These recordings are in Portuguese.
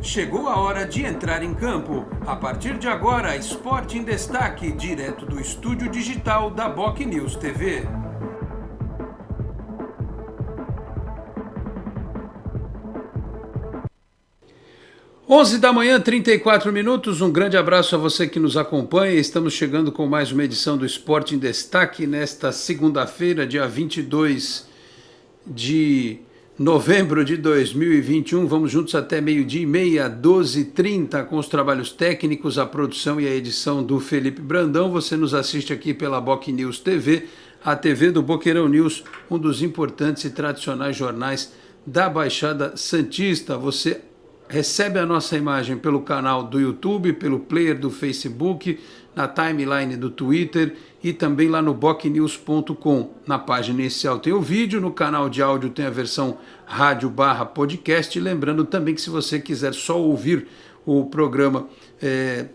Chegou a hora de entrar em campo. A partir de agora, Esporte em Destaque, direto do estúdio digital da BocNews TV. Onze da manhã, 34 minutos. Um grande abraço a você que nos acompanha. Estamos chegando com mais uma edição do Esporte em Destaque nesta segunda-feira, dia 22 de novembro de 2021, vamos juntos até meio-dia e meia, 12h30, com os trabalhos técnicos, a produção e a edição do Felipe Brandão. Você nos assiste aqui pela BocNews TV, a TV do Boqueirão News, um dos importantes e tradicionais jornais da Baixada Santista. Você recebe a nossa imagem pelo canal do YouTube, pelo player do Facebook, na timeline do Twitter e também lá no bocnews.com. Na página inicial tem o vídeo, no canal de áudio tem a versão rádio/podcast. Lembrando também que se você quiser só ouvir o programa,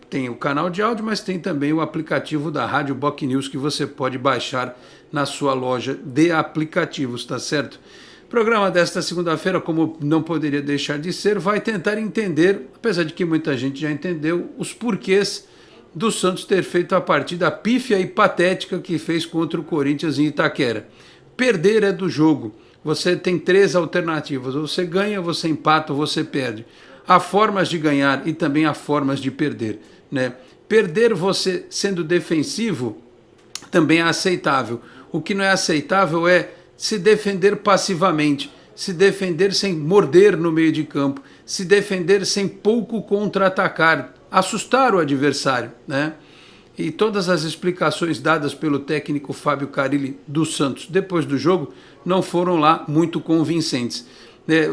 tem o canal de áudio, mas tem também o aplicativo da Rádio BocNews que você pode baixar na sua loja de aplicativos, tá certo? O programa desta segunda-feira, como não poderia deixar de ser, vai tentar entender, apesar de que muita gente já entendeu, os porquês do Santos ter feito a partida pífia e patética que fez contra o Corinthians em Itaquera. Perder é do jogo. Você tem três alternativas. Você ganha, você empata ou você perde. Há formas de ganhar e também há formas de perder, né? Perder você sendo defensivo também é aceitável. O que não é aceitável é se defender passivamente, se defender sem morder no meio de campo, se defender sem pouco contra-atacar, assustar o adversário, né? E todas as explicações dadas pelo técnico Fábio Carille do Santos depois do jogo não foram lá muito convincentes.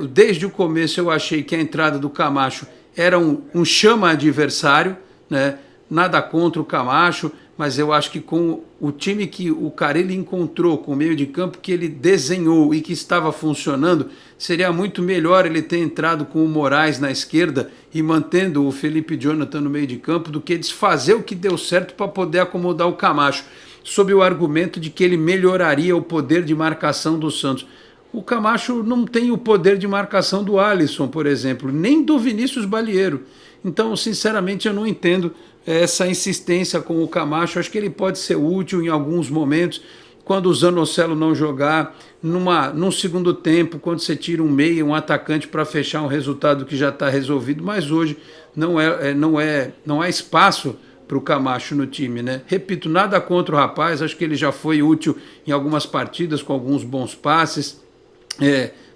Desde o começo eu achei que a entrada do Camacho era um chama adversário, né? Nada contra o Camacho, mas eu acho que com o time que o Carille encontrou, com o meio de campo que ele desenhou e que estava funcionando, seria muito melhor ele ter entrado com o Moraes na esquerda e mantendo o Felipe Jonathan no meio de campo do que desfazer o que deu certo para poder acomodar o Camacho, sob o argumento de que ele melhoraria o poder de marcação do Santos. O Camacho não tem o poder de marcação do Alisson, por exemplo, nem do Vinícius Balieiro. Então, sinceramente, eu não entendo essa insistência com o Camacho. Acho que ele pode ser útil em alguns momentos, quando o Zanocelo não jogar, num segundo tempo, quando você tira um meia, um atacante para fechar um resultado que já está resolvido, mas hoje não há espaço para o Camacho no time, né? Repito, nada contra o rapaz, acho que ele já foi útil em algumas partidas, com alguns bons passes,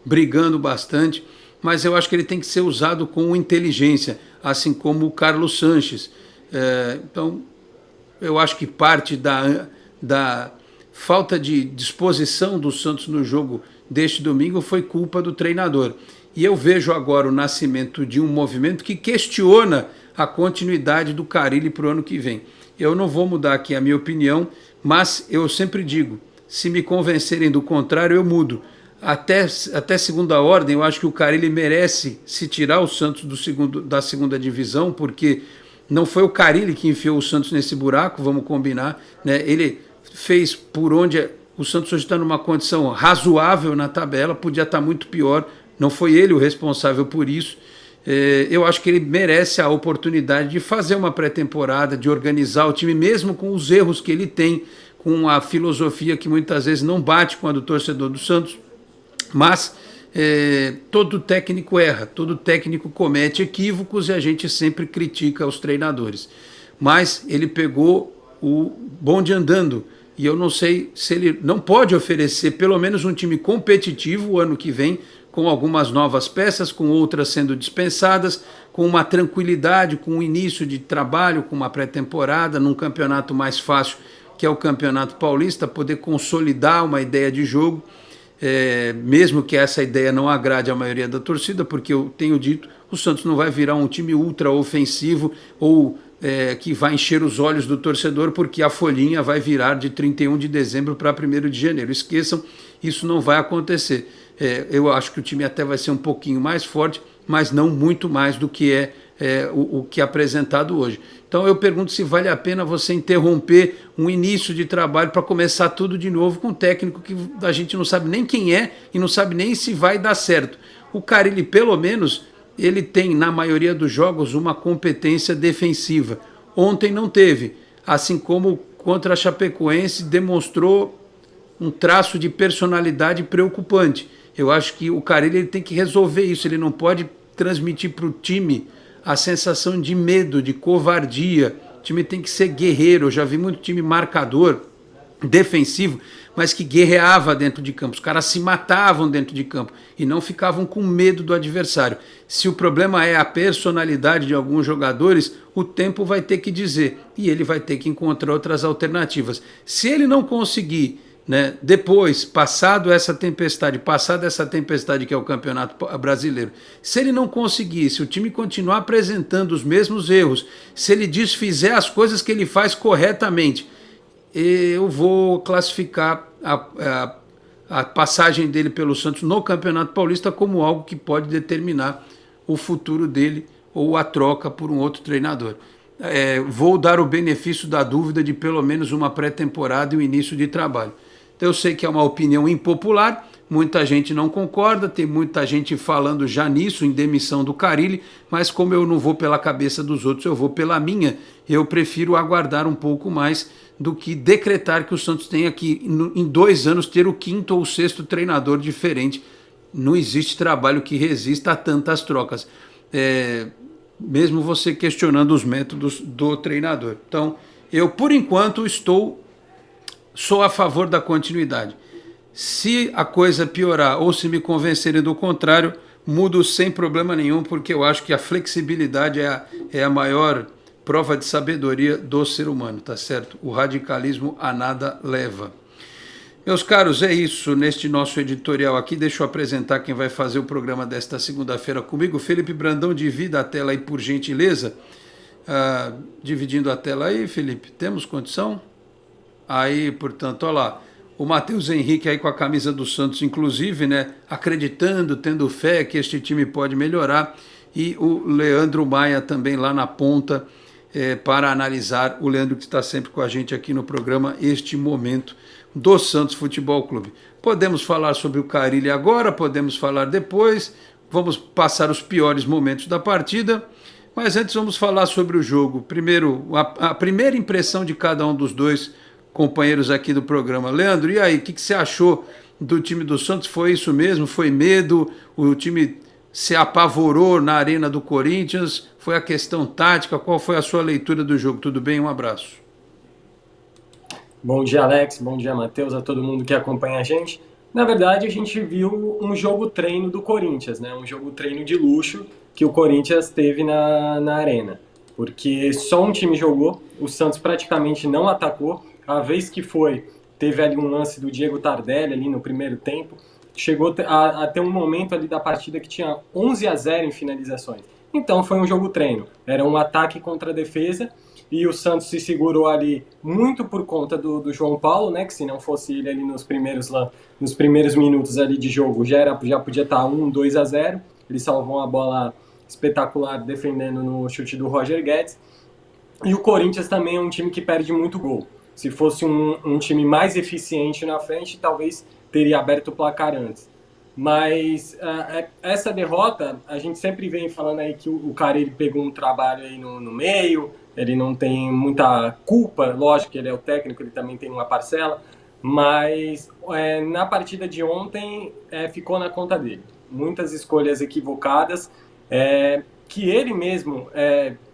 brigando bastante, mas eu acho que ele tem que ser usado com inteligência, assim como o Carlos Sanches. Então, eu acho que parte da falta de disposição do Santos no jogo deste domingo foi culpa do treinador. E eu vejo agora o nascimento de um movimento que questiona a continuidade do Carille para o ano que vem. Eu não vou mudar aqui a minha opinião, mas eu sempre digo, se me convencerem do contrário, eu mudo. Até segunda ordem, eu acho que o Carille merece se tirar o Santos da segunda divisão, porque não foi o Carille que enfiou o Santos nesse buraco, vamos combinar, né? Ele fez por onde o Santos hoje está numa condição razoável na tabela, podia estar muito pior, não foi ele o responsável por isso. Eu acho que ele merece a oportunidade de fazer uma pré-temporada, de organizar o time, mesmo com os erros que ele tem, com a filosofia que muitas vezes não bate com a do torcedor do Santos, mas todo técnico erra, todo técnico comete equívocos e a gente sempre critica os treinadores. Mas ele pegou o bonde andando e eu não sei se ele não pode oferecer pelo menos um time competitivo o ano que vem, com algumas novas peças, com outras sendo dispensadas, com uma tranquilidade, com um início de trabalho, com uma pré-temporada, num campeonato mais fácil, que é o Campeonato Paulista, poder consolidar uma ideia de jogo. Mesmo que essa ideia não agrade a maioria da torcida, porque eu tenho dito, o Santos não vai virar um time ultra ofensivo ou que vai encher os olhos do torcedor, porque a folhinha vai virar de 31 de dezembro para 1º de janeiro. Esqueçam, isso não vai acontecer. Eu acho que o time até vai ser um pouquinho mais forte, mas não muito mais do que o que é apresentado hoje. Então eu pergunto se vale a pena você interromper um início de trabalho para começar tudo de novo com um técnico que a gente não sabe nem quem é e não sabe nem se vai dar certo. O Carille, pelo menos, ele tem, na maioria dos jogos, uma competência defensiva. Ontem não teve, assim como contra a Chapecoense demonstrou um traço de personalidade preocupante. Eu acho que o Carille ele tem que resolver isso, ele não pode transmitir para o time a sensação de medo, de covardia. O time tem que ser guerreiro. Eu já vi muito time marcador, defensivo, mas que guerreava dentro de campo. Os caras se matavam dentro de campo e não ficavam com medo do adversário. Se o problema é a personalidade de alguns jogadores, o tempo vai ter que dizer e ele vai ter que encontrar outras alternativas. Se ele não conseguir, né, depois, passada essa tempestade que é o Campeonato Brasileiro, se ele não conseguir, se o time continuar apresentando os mesmos erros, se ele desfizer as coisas que ele faz corretamente, eu vou classificar a passagem dele pelo Santos no Campeonato Paulista como algo que pode determinar o futuro dele ou a troca por um outro treinador. Vou dar o benefício da dúvida de pelo menos uma pré-temporada e o início de trabalho. Então eu sei que é uma opinião impopular, muita gente não concorda, tem muita gente falando já nisso, em demissão do Carille, mas como eu não vou pela cabeça dos outros, eu vou pela minha, eu prefiro aguardar um pouco mais do que decretar que o Santos tenha que, em 2 anos, ter o 5º ou 6º treinador diferente. Não existe trabalho que resista a tantas trocas, mesmo você questionando os métodos do treinador. Então, eu, por enquanto, sou a favor da continuidade. Se a coisa piorar ou se me convencerem do contrário, mudo sem problema nenhum, porque eu acho que a flexibilidade é a maior prova de sabedoria do ser humano, tá certo? O radicalismo a nada leva. Meus caros, é isso neste nosso editorial aqui. Deixa eu apresentar quem vai fazer o programa desta segunda-feira comigo. Felipe Brandão, divida a tela aí, por gentileza. Dividindo a tela aí, Felipe, temos condição? Aí, portanto, olha lá, o Matheus Henrique aí com a camisa do Santos, inclusive, né, acreditando, tendo fé que este time pode melhorar, e o Leandro Maia também lá na ponta, para analisar, o Leandro que está sempre com a gente aqui no programa, este momento do Santos Futebol Clube. Podemos falar sobre o Carille agora, podemos falar depois, vamos passar os piores momentos da partida, mas antes vamos falar sobre o jogo. Primeiro, a primeira impressão de cada um dos dois companheiros aqui do programa. Leandro, e aí, o que você achou do time do Santos? Foi isso mesmo? Foi medo? O time se apavorou na arena do Corinthians? Foi a questão tática? Qual foi a sua leitura do jogo? Tudo bem? Um abraço. Bom dia, Alex. Bom dia, Matheus, a todo mundo que acompanha a gente. Na verdade, a gente viu um jogo treino do Corinthians, né? Um jogo treino de luxo que o Corinthians teve na arena. Porque só um time jogou, o Santos praticamente não atacou. A vez que teve ali um lance do Diego Tardelli ali no primeiro tempo, chegou a ter um momento ali da partida que tinha 11-0 em finalizações. Então foi um jogo treino, era um ataque contra a defesa, e o Santos se segurou ali muito por conta do João Paulo, né, que se não fosse ele ali nos primeiros minutos ali de jogo, já podia estar 1-2-0, ele salvou uma bola espetacular defendendo no chute do Roger Guedes, e o Corinthians também é um time que perde muito gol. Se fosse um time mais eficiente na frente, talvez teria aberto o placar antes. Mas essa derrota, a gente sempre vem falando aí que o Carille pegou um trabalho aí no meio, ele não tem muita culpa, lógico que ele é o técnico, ele também tem uma parcela, mas na partida de ontem ficou na conta dele. Muitas escolhas equivocadas, que ele mesmo,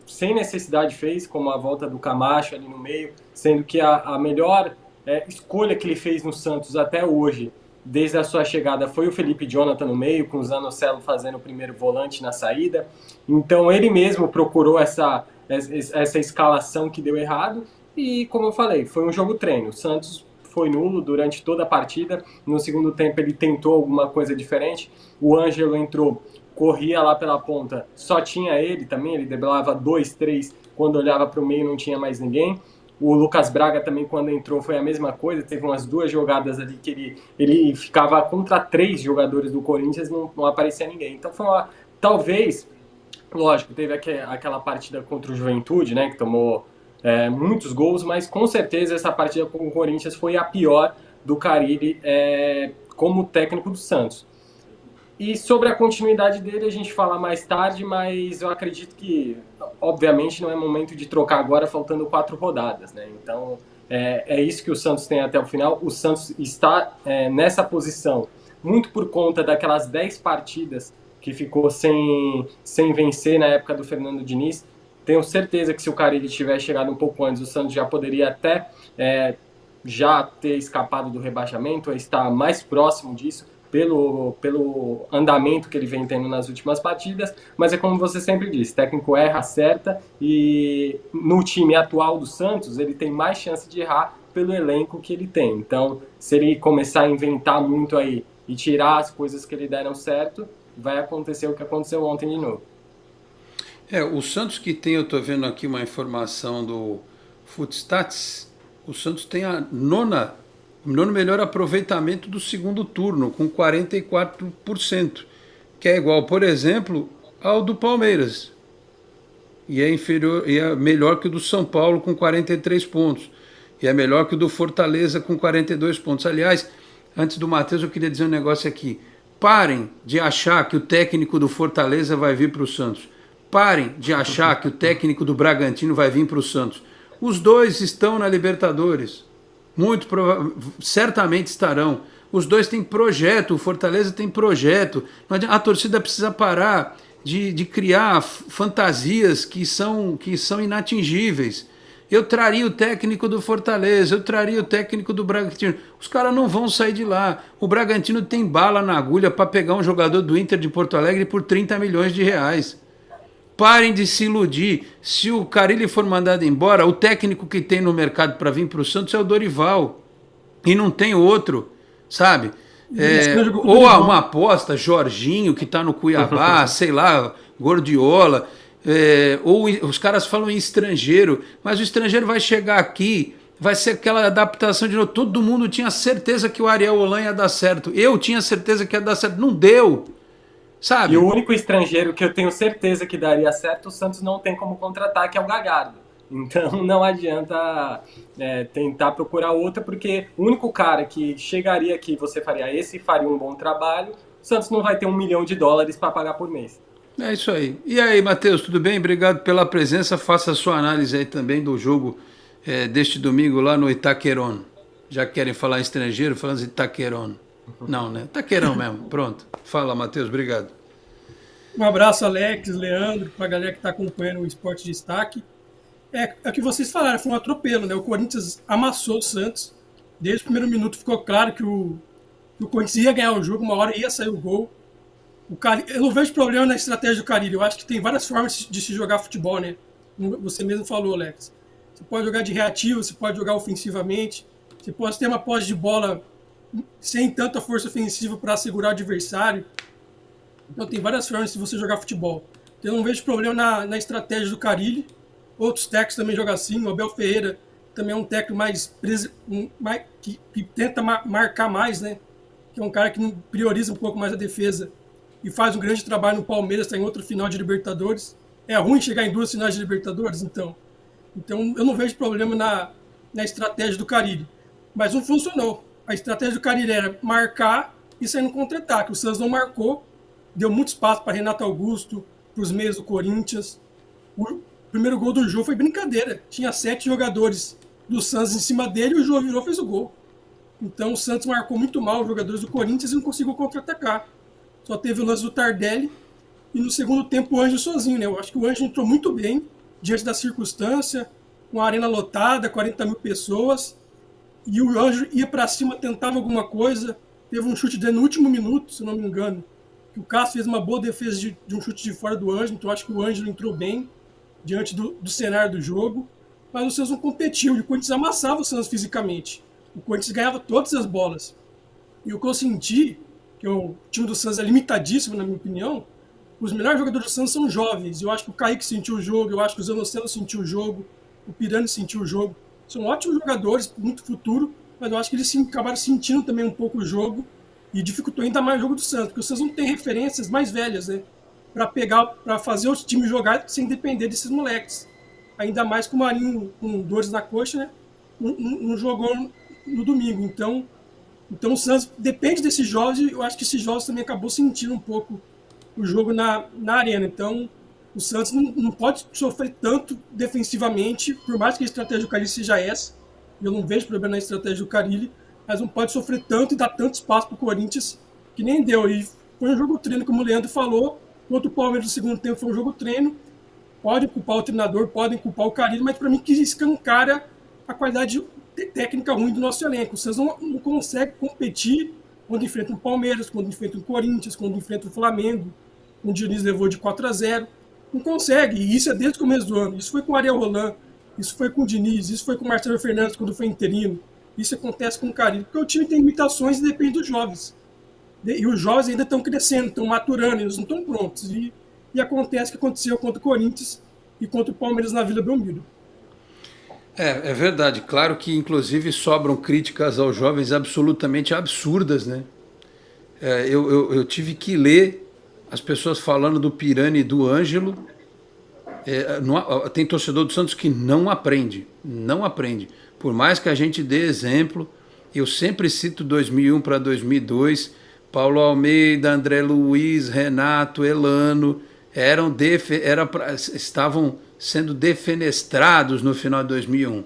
sem necessidade, fez, como a volta do Camacho ali no meio, sendo que a melhor escolha que ele fez no Santos até hoje, desde a sua chegada, foi o Felipe Jonathan no meio, com o Zanocelo fazendo o primeiro volante na saída. Então ele mesmo procurou essa escalação que deu errado e, como eu falei, foi um jogo treino. O Santos foi nulo durante toda a partida. No segundo tempo ele tentou alguma coisa diferente. O Ângelo entrou, corria lá pela ponta, só tinha ele também, ele driblava 2, 3, quando olhava para o meio não tinha mais ninguém. O Lucas Braga também, quando entrou, foi a mesma coisa, teve umas 2 jogadas ali que ele ficava contra 3 jogadores do Corinthians, não aparecia ninguém. Então foi talvez, lógico, teve aquela partida contra o Juventude, né, que tomou muitos gols, mas com certeza essa partida com o Corinthians foi a pior do Carille como técnico do Santos. E sobre a continuidade dele, a gente fala mais tarde, mas eu acredito que, obviamente, não é momento de trocar agora, faltando 4 rodadas, né? Então, é isso que o Santos tem até o final. O Santos está nessa posição, muito por conta daquelas 10 partidas que ficou sem vencer na época do Fernando Diniz. Tenho certeza que se o Carille tivesse chegado um pouco antes, o Santos já poderia até já ter escapado do rebaixamento, ou estar mais próximo disso, pelo andamento que ele vem tendo nas últimas partidas, mas é como você sempre disse, técnico erra, acerta, e no time atual do Santos, ele tem mais chance de errar pelo elenco que ele tem. Então, se ele começar a inventar muito aí e tirar as coisas que ele deram certo, vai acontecer o que aconteceu ontem de novo. O Santos que tem, eu estou vendo aqui uma informação do Footstats, o Santos tem o nono melhor aproveitamento do segundo turno, com 44%, que é igual, por exemplo, ao do Palmeiras. E é melhor que o do São Paulo, com 43 pontos. E é melhor que o do Fortaleza, com 42 pontos. Aliás, antes do Matheus, eu queria dizer um negócio aqui. Parem de achar que o técnico do Fortaleza vai vir para o Santos. Parem de achar que o técnico do Bragantino vai vir para o Santos. Os dois estão na Libertadores. Muito certamente estarão. Os dois têm projeto, o Fortaleza tem projeto. A torcida precisa parar de criar fantasias que são inatingíveis. Eu traria o técnico do Fortaleza, eu traria o técnico do Bragantino. Os caras não vão sair de lá. O Bragantino tem bala na agulha para pegar um jogador do Inter de Porto Alegre por 30 milhões de reais. Parem de se iludir. Se o Carille for mandado embora, o técnico que tem no mercado para vir para o Santos é o Dorival. E não tem outro, sabe? Ou há uma aposta, Jorginho, que está no Cuiabá, sei lá, Gordiola. Ou os caras falam em estrangeiro, mas o estrangeiro vai chegar aqui, vai ser aquela adaptação de novo. Todo mundo tinha certeza que o Ariel Holan ia dar certo. Eu tinha certeza que ia dar certo. Não deu. Sabe? E o único estrangeiro que eu tenho certeza que daria certo, o Santos não tem como contratar, que é o Galhardo. Então não adianta tentar procurar outra, porque o único cara que chegaria aqui, você faria esse e faria um bom trabalho, o Santos não vai ter $1 milhão para pagar por mês. É isso aí. E aí, Matheus, tudo bem? Obrigado pela presença. Faça a sua análise aí também do jogo deste domingo lá no Itaquerão. Já querem falar em estrangeiro, falando de Itaquerão. Não, né? Itaquerão mesmo. Pronto. Fala, Matheus. Obrigado. Um abraço, Alex, Leandro, para a galera que está acompanhando o Esporte Destaque. É o que vocês falaram, foi um atropelo, né? O Corinthians amassou o Santos. Desde o primeiro minuto ficou claro que o Corinthians ia ganhar o jogo, uma hora ia sair o gol. Eu não vejo problema na estratégia do Carille. Eu acho que tem várias formas de se jogar futebol, né? Você mesmo falou, Alex. Você pode jogar de reativo, você pode jogar ofensivamente, você pode ter uma posse de bola sem tanta força ofensiva para segurar o adversário. Então tem várias formas de você jogar futebol. Eu não vejo problema na estratégia do Carille. Outros técnicos também jogam assim. O Abel Ferreira também é um técnico que tenta marcar mais, né? Que é um cara que prioriza um pouco mais a defesa e faz um grande trabalho no Palmeiras, está em outro final de Libertadores. É ruim chegar em 2 finais de Libertadores, então eu não vejo problema na estratégia do Carille. Mas não funcionou. A estratégia do Carille era marcar e sair no contra-ataque. O Santos não marcou, deu muito espaço para Renato Augusto, para os meios do Corinthians. O primeiro gol do Jô foi brincadeira. Tinha 7 jogadores do Santos em cima dele e o Jô virou e fez o gol. Então o Santos marcou muito mal os jogadores do Corinthians e não conseguiu contra-atacar. Só teve o lance do Tardelli e no segundo tempo o Ângelo sozinho, né? Eu acho que o Ângelo entrou muito bem diante da circunstância, com a arena lotada, 40 mil pessoas, e o Ângelo ia para cima, tentava alguma coisa, teve um chute dele no último minuto, se não me engano, que o Cássio fez uma boa defesa de um chute de fora do Ângelo, então eu acho que o Ângelo entrou bem diante do cenário do jogo, mas o Santos não competiu, e o Corinthians amassava o Santos fisicamente. O Corinthians ganhava todas as bolas. E o que eu senti, que o time do Santos é limitadíssimo, na minha opinião, os melhores jogadores do Santos são jovens. Eu acho que o Kaique sentiu o jogo, eu acho que o Zanocelo sentiu o jogo, o Pirani sentiu o jogo. São ótimos jogadores, muito futuro, mas eu acho que eles acabaram sentindo também um pouco o jogo e dificultou ainda mais o jogo do Santos, porque o Santos não tem referências mais velhas, né? Para fazer o time jogar sem depender desses moleques. Ainda mais com o Marinho com dores na coxa, né? Não jogou no domingo. Então, Então o Santos depende desses jogos e eu acho que esses jogos também acabou sentindo um pouco o jogo na arena. Então o Santos não pode sofrer tanto defensivamente, por mais que a estratégia do Carille seja essa. Eu não vejo problema na estratégia do Carille, mas não pode sofrer tanto e dar tanto espaço para o Corinthians que nem deu. E foi um jogo treino, como o Leandro falou, contra o Palmeiras no segundo tempo foi um jogo treino. Podem culpar o treinador, podem culpar o Carille, mas para mim que escancara a qualidade técnica ruim do nosso elenco. O Santos não consegue competir quando enfrenta o Palmeiras, quando enfrenta o Corinthians, quando enfrenta o Flamengo. O Diniz levou de 4-0. Não consegue, e isso é desde o começo do ano. Isso foi com o Ariel Roland, isso foi com o Diniz, isso foi com o Marcelo Fernandes quando foi interino. Isso acontece com o Carille, porque o time tem limitações e depende dos jovens. E os jovens ainda estão crescendo, estão maturando, eles não estão prontos. E acontece o que aconteceu contra o Corinthians e contra o Palmeiras na Vila Belmiro. É verdade. Claro que, inclusive, sobram críticas aos jovens absolutamente absurdas, né? Eu tive que ler as pessoas falando do Pirani e do Ângelo. Tem torcedor do Santos que não aprende. Por mais que a gente dê exemplo, eu sempre cito 2001 para 2002, Paulo Almeida, André Luiz, Renato, Elano, estavam sendo defenestrados no final de 2001.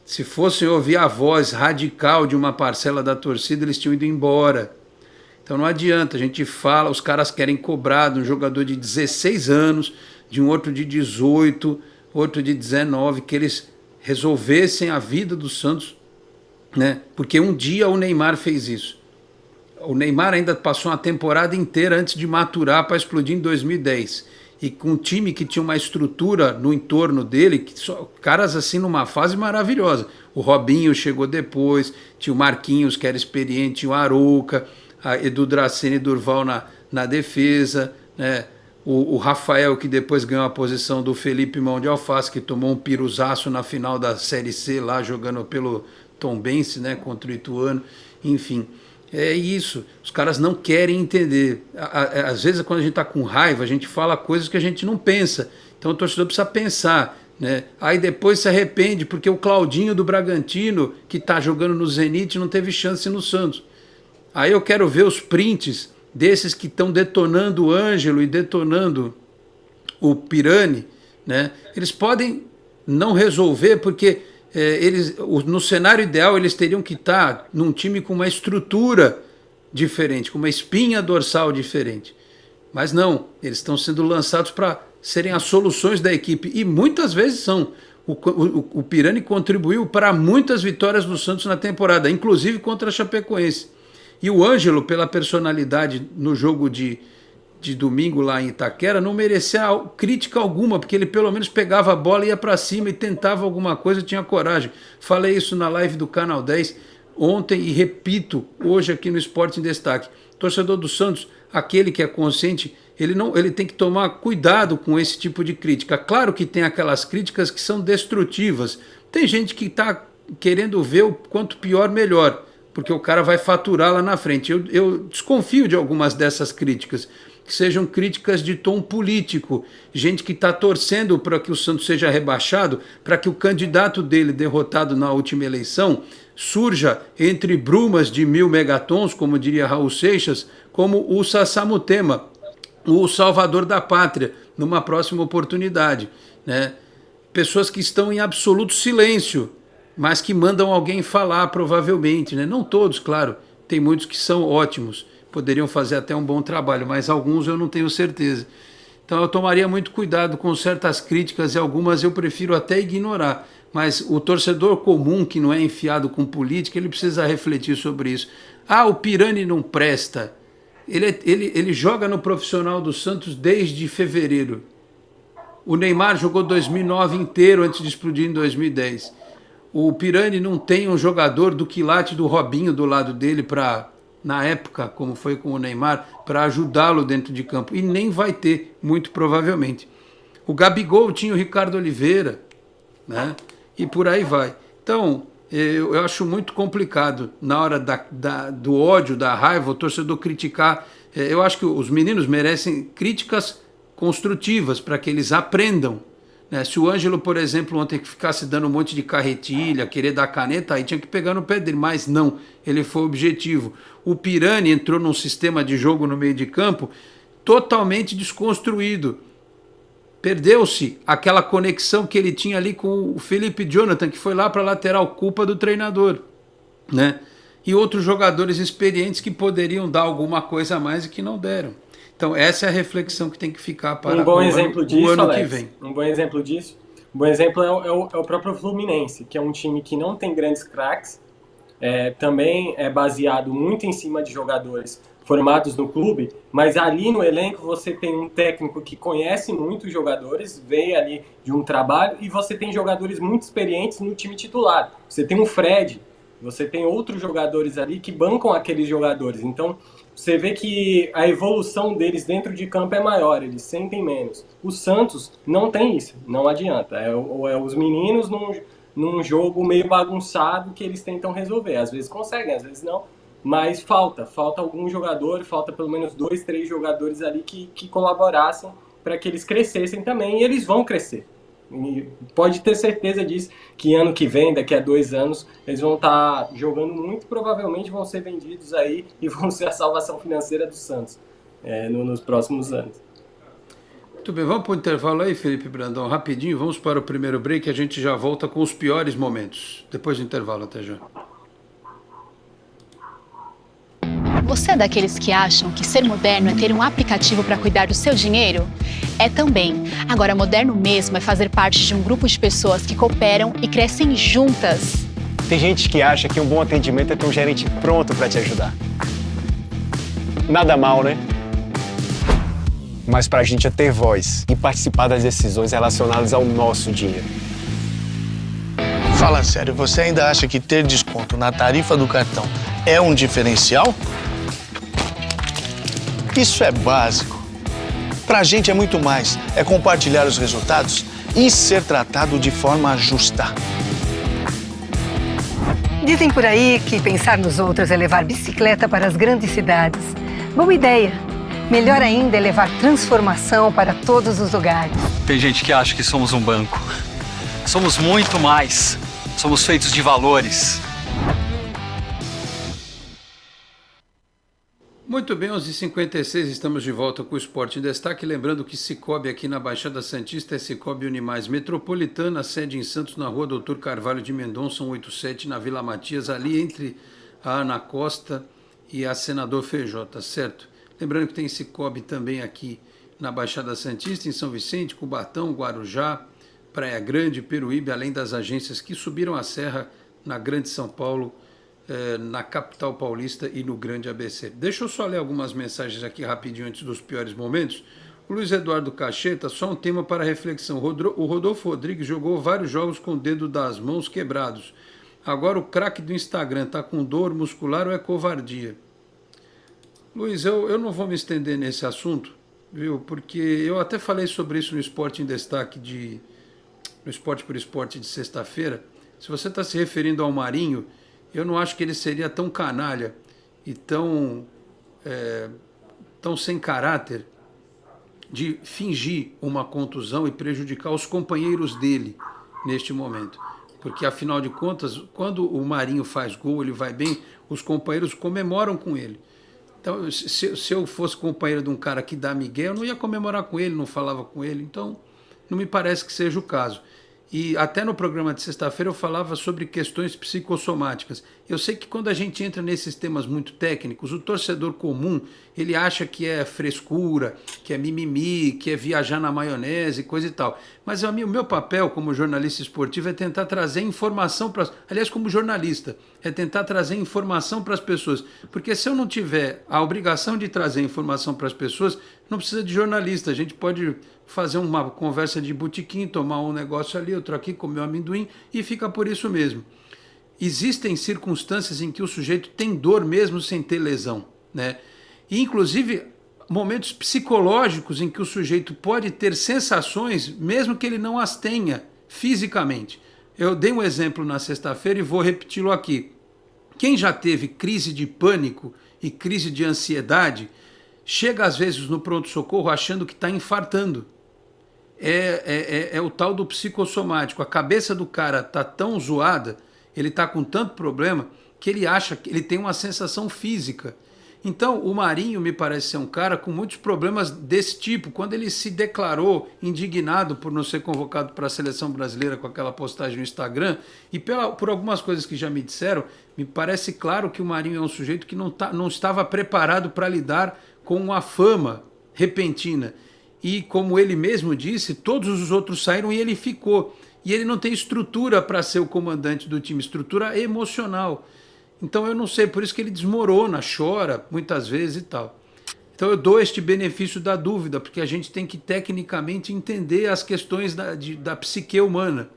Se fossem ouvir a voz radical de uma parcela da torcida, eles tinham ido embora. Então não adianta, a gente fala, os caras querem cobrar de um jogador de 16 anos, de um outro de 18, outro de 19, que eles resolvessem a vida do Santos, né? Porque um dia o Neymar fez isso. O Neymar ainda passou uma temporada inteira antes de maturar para explodir em 2010. E com um time que tinha uma estrutura no entorno dele, caras assim numa fase maravilhosa. O Robinho chegou depois, tinha o Marquinhos, que era experiente, tinha o Arouca, a Edu Dracena e Durval na defesa, né? O Rafael, que depois ganhou a posição do Felipe Mão de Alface, que tomou um piruzaço na final da Série C, lá jogando pelo Tombense, né, contra o Ituano, enfim. É isso, os caras não querem entender. Às vezes, quando a gente está com raiva, a gente fala coisas que a gente não pensa. Então o torcedor precisa pensar, né? Aí depois se arrepende, porque o Claudinho do Bragantino, que está jogando no Zenit, não teve chance no Santos. Aí eu quero ver os prints desses que estão detonando o Ângelo e detonando o Pirani, né? Eles podem não resolver, porque no cenário ideal eles teriam que estar num time com uma estrutura diferente, com uma espinha dorsal diferente. Mas não, eles estão sendo lançados para serem as soluções da equipe, e muitas vezes são. O Pirani contribuiu para muitas vitórias do Santos na temporada, inclusive contra a Chapecoense. E o Ângelo, pela personalidade no jogo de domingo lá em Itaquera, não merecia crítica alguma, porque ele pelo menos pegava a bola, ia para cima e tentava alguma coisa, tinha coragem. Falei isso na live do Canal 10 ontem e repito hoje aqui no Esporte em Destaque. Torcedor do Santos, aquele que é consciente, ele tem que tomar cuidado com esse tipo de crítica. Claro que tem aquelas críticas que são destrutivas. Tem gente que está querendo ver o quanto pior, melhor, porque o cara vai faturar lá na frente. Eu desconfio de algumas dessas críticas, que sejam críticas de tom político, gente que está torcendo para que o Santos seja rebaixado, para que o candidato dele, derrotado na última eleição, surja entre brumas de 1000 megatons, como diria Raul Seixas, como o Sassamutema, o salvador da pátria, numa próxima oportunidade, né? Pessoas que estão em absoluto silêncio, mas que mandam alguém falar, provavelmente, né? Não todos, claro, tem muitos que são ótimos, poderiam fazer até um bom trabalho, mas alguns eu não tenho certeza. Então eu tomaria muito cuidado com certas críticas, e algumas eu prefiro até ignorar. Mas o torcedor comum, que não é enfiado com política, ele precisa refletir sobre isso. Ah, o Pirani não presta. Ele joga no profissional do Santos desde fevereiro. O Neymar jogou 2009 inteiro antes de explodir em 2010. O Pirani não tem um jogador do quilate do Robinho do lado dele para, na época, como foi com o Neymar, para ajudá-lo dentro de campo. E nem vai ter, muito provavelmente. O Gabigol tinha o Ricardo Oliveira, né? E por aí vai. Então, eu acho muito complicado, na hora do ódio, da raiva, o torcedor criticar. Eu acho que os meninos merecem críticas construtivas para que eles aprendam, Né? Se o Ângelo, por exemplo, ontem ficasse dando um monte de carretilha, querer dar caneta, aí tinha que pegar no pé dele, mas não, ele foi objetivo. O Pirani entrou num sistema de jogo no meio de campo totalmente desconstruído. Perdeu-se aquela conexão que ele tinha ali com o Felipe Jonathan, que foi lá para a lateral, culpa do treinador, né? E outros jogadores experientes que poderiam dar alguma coisa a mais e que não deram. Então essa é a reflexão que tem que ficar para um bom exemplo disso, o ano Alex, que vem. Um bom exemplo disso, um bom exemplo é o próprio Fluminense, que é um time que não tem grandes craques, também é baseado muito em cima de jogadores formados no clube, mas ali no elenco você tem um técnico que conhece muito os jogadores, veio ali de um trabalho, e você tem jogadores muito experientes no time titular. Você tem o Fred, você tem outros jogadores ali que bancam aqueles jogadores. Então, você vê que a evolução deles dentro de campo é maior, eles sentem menos. O Santos não tem isso, não adianta. É os meninos num jogo meio bagunçado que eles tentam resolver. Às vezes conseguem, às vezes não. Mas falta algum jogador, falta pelo menos 2, 3 jogadores ali que colaborassem para que eles crescessem também, e eles vão crescer. E pode ter certeza disso, que ano que vem, daqui a 2 anos, eles vão estar jogando muito, provavelmente vão ser vendidos aí e vão ser a salvação financeira do Santos nos próximos anos. Muito bem, vamos para o intervalo aí, Felipe Brandão, rapidinho, vamos para o primeiro break, a gente já volta com os piores momentos. Depois do intervalo, até já. Você é daqueles que acham que ser moderno é ter um aplicativo para cuidar do seu dinheiro? É também. Agora, moderno mesmo é fazer parte de um grupo de pessoas que cooperam e crescem juntas. Tem gente que acha que um bom atendimento é ter um gerente pronto para te ajudar. Nada mal, né? Mas pra gente é ter voz e participar das decisões relacionadas ao nosso dinheiro. Fala sério, você ainda acha que ter desconto na tarifa do cartão é um diferencial? Isso é básico. Pra gente é muito mais. É compartilhar os resultados e ser tratado de forma justa. Dizem por aí que pensar nos outros é levar bicicleta para as grandes cidades. Boa ideia. Melhor ainda é levar transformação para todos os lugares. Tem gente que acha que somos um banco. Somos muito mais. Somos feitos de valores. Muito bem, 11h56, estamos de volta com o Esporte em Destaque. Lembrando que Cicobi aqui na Baixada Santista é Cicobi Unimais Metropolitana, sede em Santos, na rua Doutor Carvalho de Mendonça, 187, na Vila Matias, ali entre a Ana Costa e a Senador Feijó, certo? Lembrando que tem Cicobi também aqui na Baixada Santista, em São Vicente, Cubatão, Guarujá, Praia Grande, Peruíbe, além das agências que subiram a serra na Grande São Paulo, na capital paulista e no Grande ABC. Deixa eu só ler algumas mensagens aqui rapidinho antes dos piores momentos. O Luiz Eduardo Cacheta, só um tema para reflexão. O Rodolfo Rodrigues jogou vários jogos com o dedo das mãos quebrados. Agora o craque do Instagram está com dor muscular ou é covardia? Luiz, eu não vou me estender nesse assunto, viu? Porque eu até falei sobre isso no Esporte em Destaque, no Esporte por Esporte de sexta-feira. Se você está se referindo ao Marinho, eu não acho que ele seria tão canalha e tão sem caráter de fingir uma contusão e prejudicar os companheiros dele neste momento. Porque, afinal de contas, quando o Marinho faz gol, ele vai bem, os companheiros comemoram com ele. Então, se eu fosse companheiro de um cara que dá migué, eu não ia comemorar com ele, não falava com ele. Então, não me parece que seja o caso. E até no programa de sexta-feira eu falava sobre questões psicossomáticas. Eu sei que quando a gente entra nesses temas muito técnicos, o torcedor comum, ele acha que é frescura, que é mimimi, que é viajar na maionese, coisa e tal. Mas o meu papel como jornalista esportivo é tentar trazer informação para... Aliás, como jornalista, é tentar trazer informação para as pessoas. Porque se eu não tiver a obrigação de trazer informação para as pessoas, não precisa de jornalista. A gente pode fazer uma conversa de botequim, tomar um negócio ali, outro aqui, comer um amendoim, e fica por isso mesmo. Existem circunstâncias em que o sujeito tem dor mesmo sem ter lesão, né? E, inclusive, momentos psicológicos em que o sujeito pode ter sensações, mesmo que ele não as tenha fisicamente. Eu dei um exemplo na sexta-feira e vou repeti-lo aqui. Quem já teve crise de pânico e crise de ansiedade, chega às vezes no pronto-socorro achando que está infartando. é o tal do psicossomático. A cabeça do cara tá tão zoada, ele tá com tanto problema, que ele acha que ele tem uma sensação física. Então, o Marinho me parece ser um cara com muitos problemas desse tipo. Quando ele se declarou indignado por não ser convocado para a seleção brasileira com aquela postagem no Instagram, e por algumas coisas que já me disseram, me parece claro que o Marinho é um sujeito que não estava preparado para lidar com uma fama repentina. E, como ele mesmo disse, todos os outros saíram e ele ficou. E ele não tem estrutura para ser o comandante do time, estrutura emocional. Então eu não sei, por isso que ele desmorona, chora muitas vezes e tal. Então eu dou este benefício da dúvida, porque a gente tem que tecnicamente entender as questões da psique humana.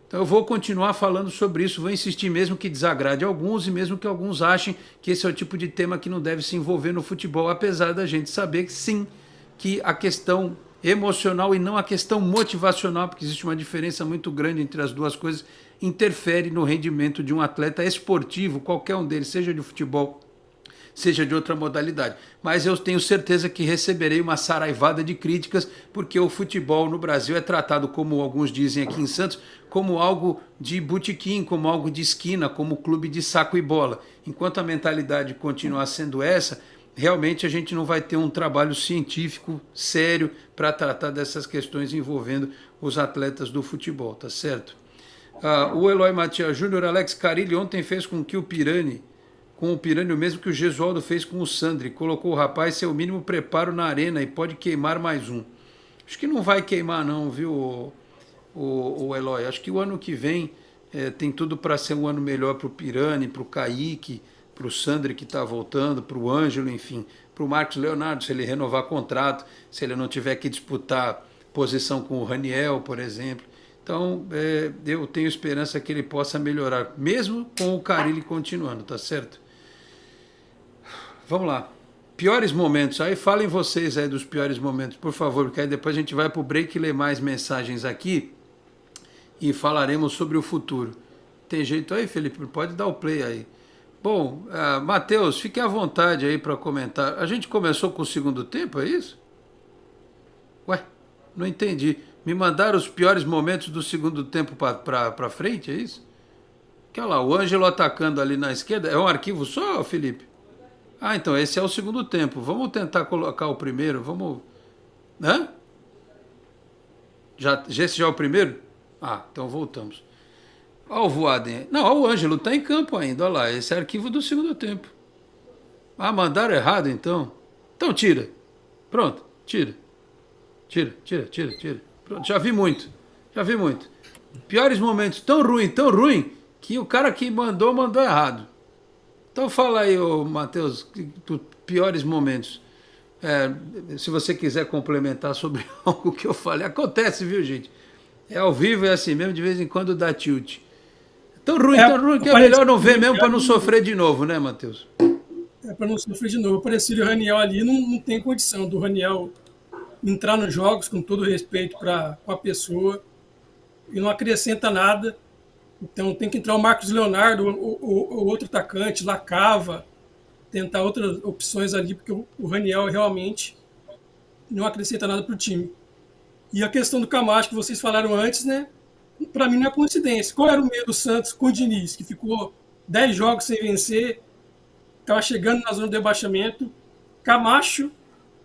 Então eu vou continuar falando sobre isso, vou insistir mesmo que desagrade alguns e mesmo que alguns achem que esse é o tipo de tema que não deve se envolver no futebol, apesar da gente saber que sim, que a questão emocional e não a questão motivacional, porque existe uma diferença muito grande entre as duas coisas, interfere no rendimento de um atleta esportivo, qualquer um deles, seja de futebol, seja de outra modalidade. Mas eu tenho certeza que receberei uma saraivada de críticas, porque o futebol no Brasil é tratado, como alguns dizem aqui em Santos, como algo de botequim, como algo de esquina, como clube de saco e bola. Enquanto a mentalidade continuar sendo essa, realmente a gente não vai ter um trabalho científico sério para tratar dessas questões envolvendo os atletas do futebol, tá certo? O Eloy Matias Júnior, Alex Carilli ontem fez com o Pirani o mesmo que o Gesualdo fez com o Sandri, colocou o rapaz seu mínimo preparo na arena e pode queimar mais um. Acho que não vai queimar não, viu, o Eloy? Acho que o ano que vem tem tudo para ser um ano melhor para o Pirani, para o Kaique, para o Sandri que está voltando, para o Ângelo, enfim, para o Marcos Leonardo, se ele renovar contrato, se ele não tiver que disputar posição com o Raniel, por exemplo. Então, eu tenho esperança que ele possa melhorar, mesmo com o Carilli continuando, tá certo? Vamos lá. Piores momentos. Aí falem vocês aí dos piores momentos, por favor, porque aí depois a gente vai para o break e ler mais mensagens aqui e falaremos sobre o futuro. Tem jeito aí, Felipe? Pode dar o play aí. Bom, Matheus, fique à vontade aí para comentar. A gente começou com o segundo tempo, é isso? Ué, não entendi. Me mandaram os piores momentos do segundo tempo para frente, é isso? Olha lá, o Ângelo atacando ali na esquerda. É um arquivo só, Felipe? Então esse é o segundo tempo. Vamos tentar colocar o primeiro. Vamos... Hã? Esse já é o primeiro? Então voltamos. Olha o Voaden. Não, olha o Ângelo, está em campo ainda. Olha lá, esse é arquivo do segundo tempo. Mandaram errado então. Então tira. Pronto, tira. Tira. Pronto, já vi muito. Piores momentos, tão ruim, que o cara que mandou errado. Então fala aí, Matheus, piores momentos. Se você quiser complementar sobre algo que eu falei. Acontece, viu, gente? É ao vivo, é assim mesmo, de vez em quando dá tilt. Tão ruim, que é melhor não ver mesmo para não sofrer de novo, né, Matheus? Para não sofrer de novo. Parece que o Raniel ali não tem condição do Raniel entrar nos jogos com todo respeito com a pessoa e não acrescenta nada. Então tem que entrar o Marcos Leonardo, o outro atacante, Lacava, tentar outras opções ali, porque o Raniel realmente não acrescenta nada para o time. E a questão do Camacho, que vocês falaram antes, né? Para mim não é coincidência. Qual era o meio do Santos com o Diniz, que ficou 10 jogos sem vencer, estava chegando na zona do rebaixamento? Camacho,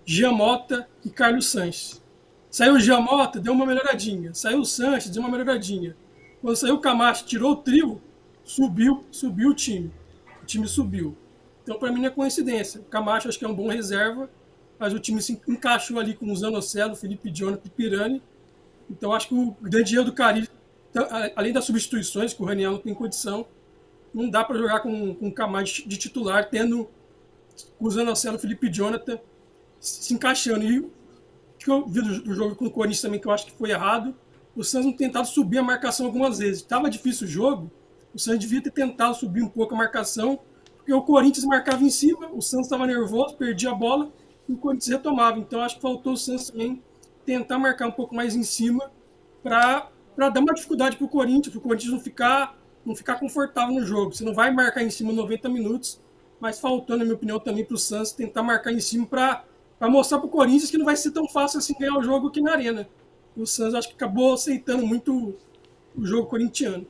Giamota e Carlos Sanches. Saiu o Giamota, deu uma melhoradinha. Saiu o Sanches, deu uma melhoradinha. Quando saiu o Camacho, tirou o trio, subiu o time. O time subiu. Então, para mim, não é coincidência. O Camacho acho que é um bom reserva, mas o time se encaixou ali com o Zanocelo, Felipe Jonathan e Pirani. Então, acho que o grande erro do Carilli, além das substituições, que o Raniel não tem condição, não dá para jogar com o Camacho de titular, tendo o Zanocelo, Felipe Jonathan se encaixando. E o que eu vi do jogo com o Corinthians também, que eu acho que foi errado, o Santos não tentado subir a marcação algumas vezes. Estava difícil o jogo, o Santos devia ter tentado subir um pouco a marcação, porque o Corinthians marcava em cima, o Santos estava nervoso, perdia a bola, e o Corinthians retomava. Então acho que faltou o Santos também tentar marcar um pouco mais em cima para dar uma dificuldade para o Corinthians não ficar confortável no jogo. Você não vai marcar em cima 90 minutos, mas faltou, na minha opinião, também para o Santos tentar marcar em cima para mostrar para o Corinthians que não vai ser tão fácil assim ganhar o jogo aqui na Arena. o Santos acho que acabou aceitando muito o jogo corintiano.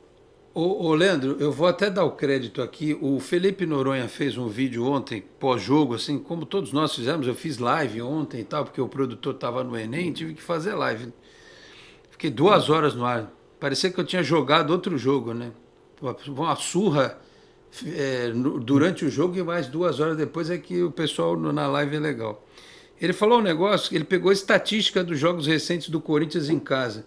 Ô Leandro, eu vou até dar o crédito aqui. O Felipe Noronha fez um vídeo ontem, pós-jogo, assim, como todos nós fizemos. Eu fiz live ontem e tal, porque o produtor estava no Enem, tive que fazer live. Fiquei 2 horas no ar. Parecia que eu tinha jogado outro jogo, né? Uma surra durante o jogo e mais 2 horas depois é que o pessoal na live é legal. Ele falou um negócio, ele pegou a estatística dos jogos recentes do Corinthians em casa.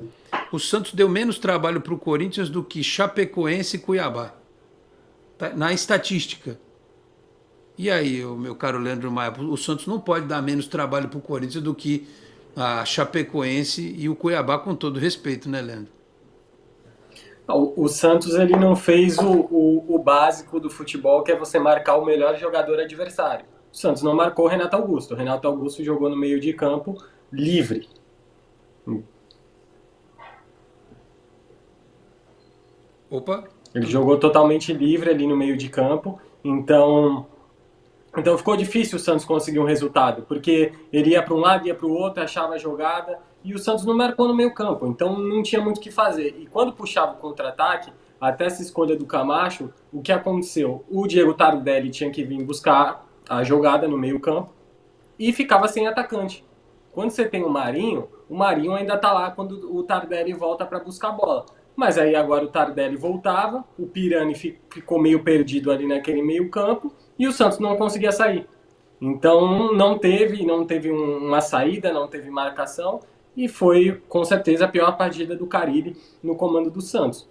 O Santos deu menos trabalho para o Corinthians do que Chapecoense e Cuiabá. Tá? Na estatística. E aí, meu caro Leandro Maia, o Santos não pode dar menos trabalho para o Corinthians do que a Chapecoense e o Cuiabá, com todo respeito, né, Leandro? O Santos ele não fez o básico do futebol, que é você marcar o melhor jogador adversário. O Santos não marcou o Renato Augusto. O Renato Augusto jogou no meio de campo livre. Opa! Ele jogou totalmente livre ali no meio de campo. Então ficou difícil o Santos conseguir um resultado, porque ele ia para um lado, ia para o outro, achava a jogada, e o Santos não marcou no meio campo, então não tinha muito o que fazer. E quando puxava o contra-ataque, até essa escolha do Camacho, o que aconteceu? O Diego Tardelli tinha que vir buscar a jogada no meio campo e ficava sem atacante. Quando você tem o Marinho ainda está lá quando o Tardelli volta para buscar a bola. Mas aí agora o Tardelli voltava, o Pirani ficou meio perdido ali naquele meio campo e o Santos não conseguia sair. Então não teve uma saída, não teve marcação e foi com certeza a pior partida do Carille no comando do Santos.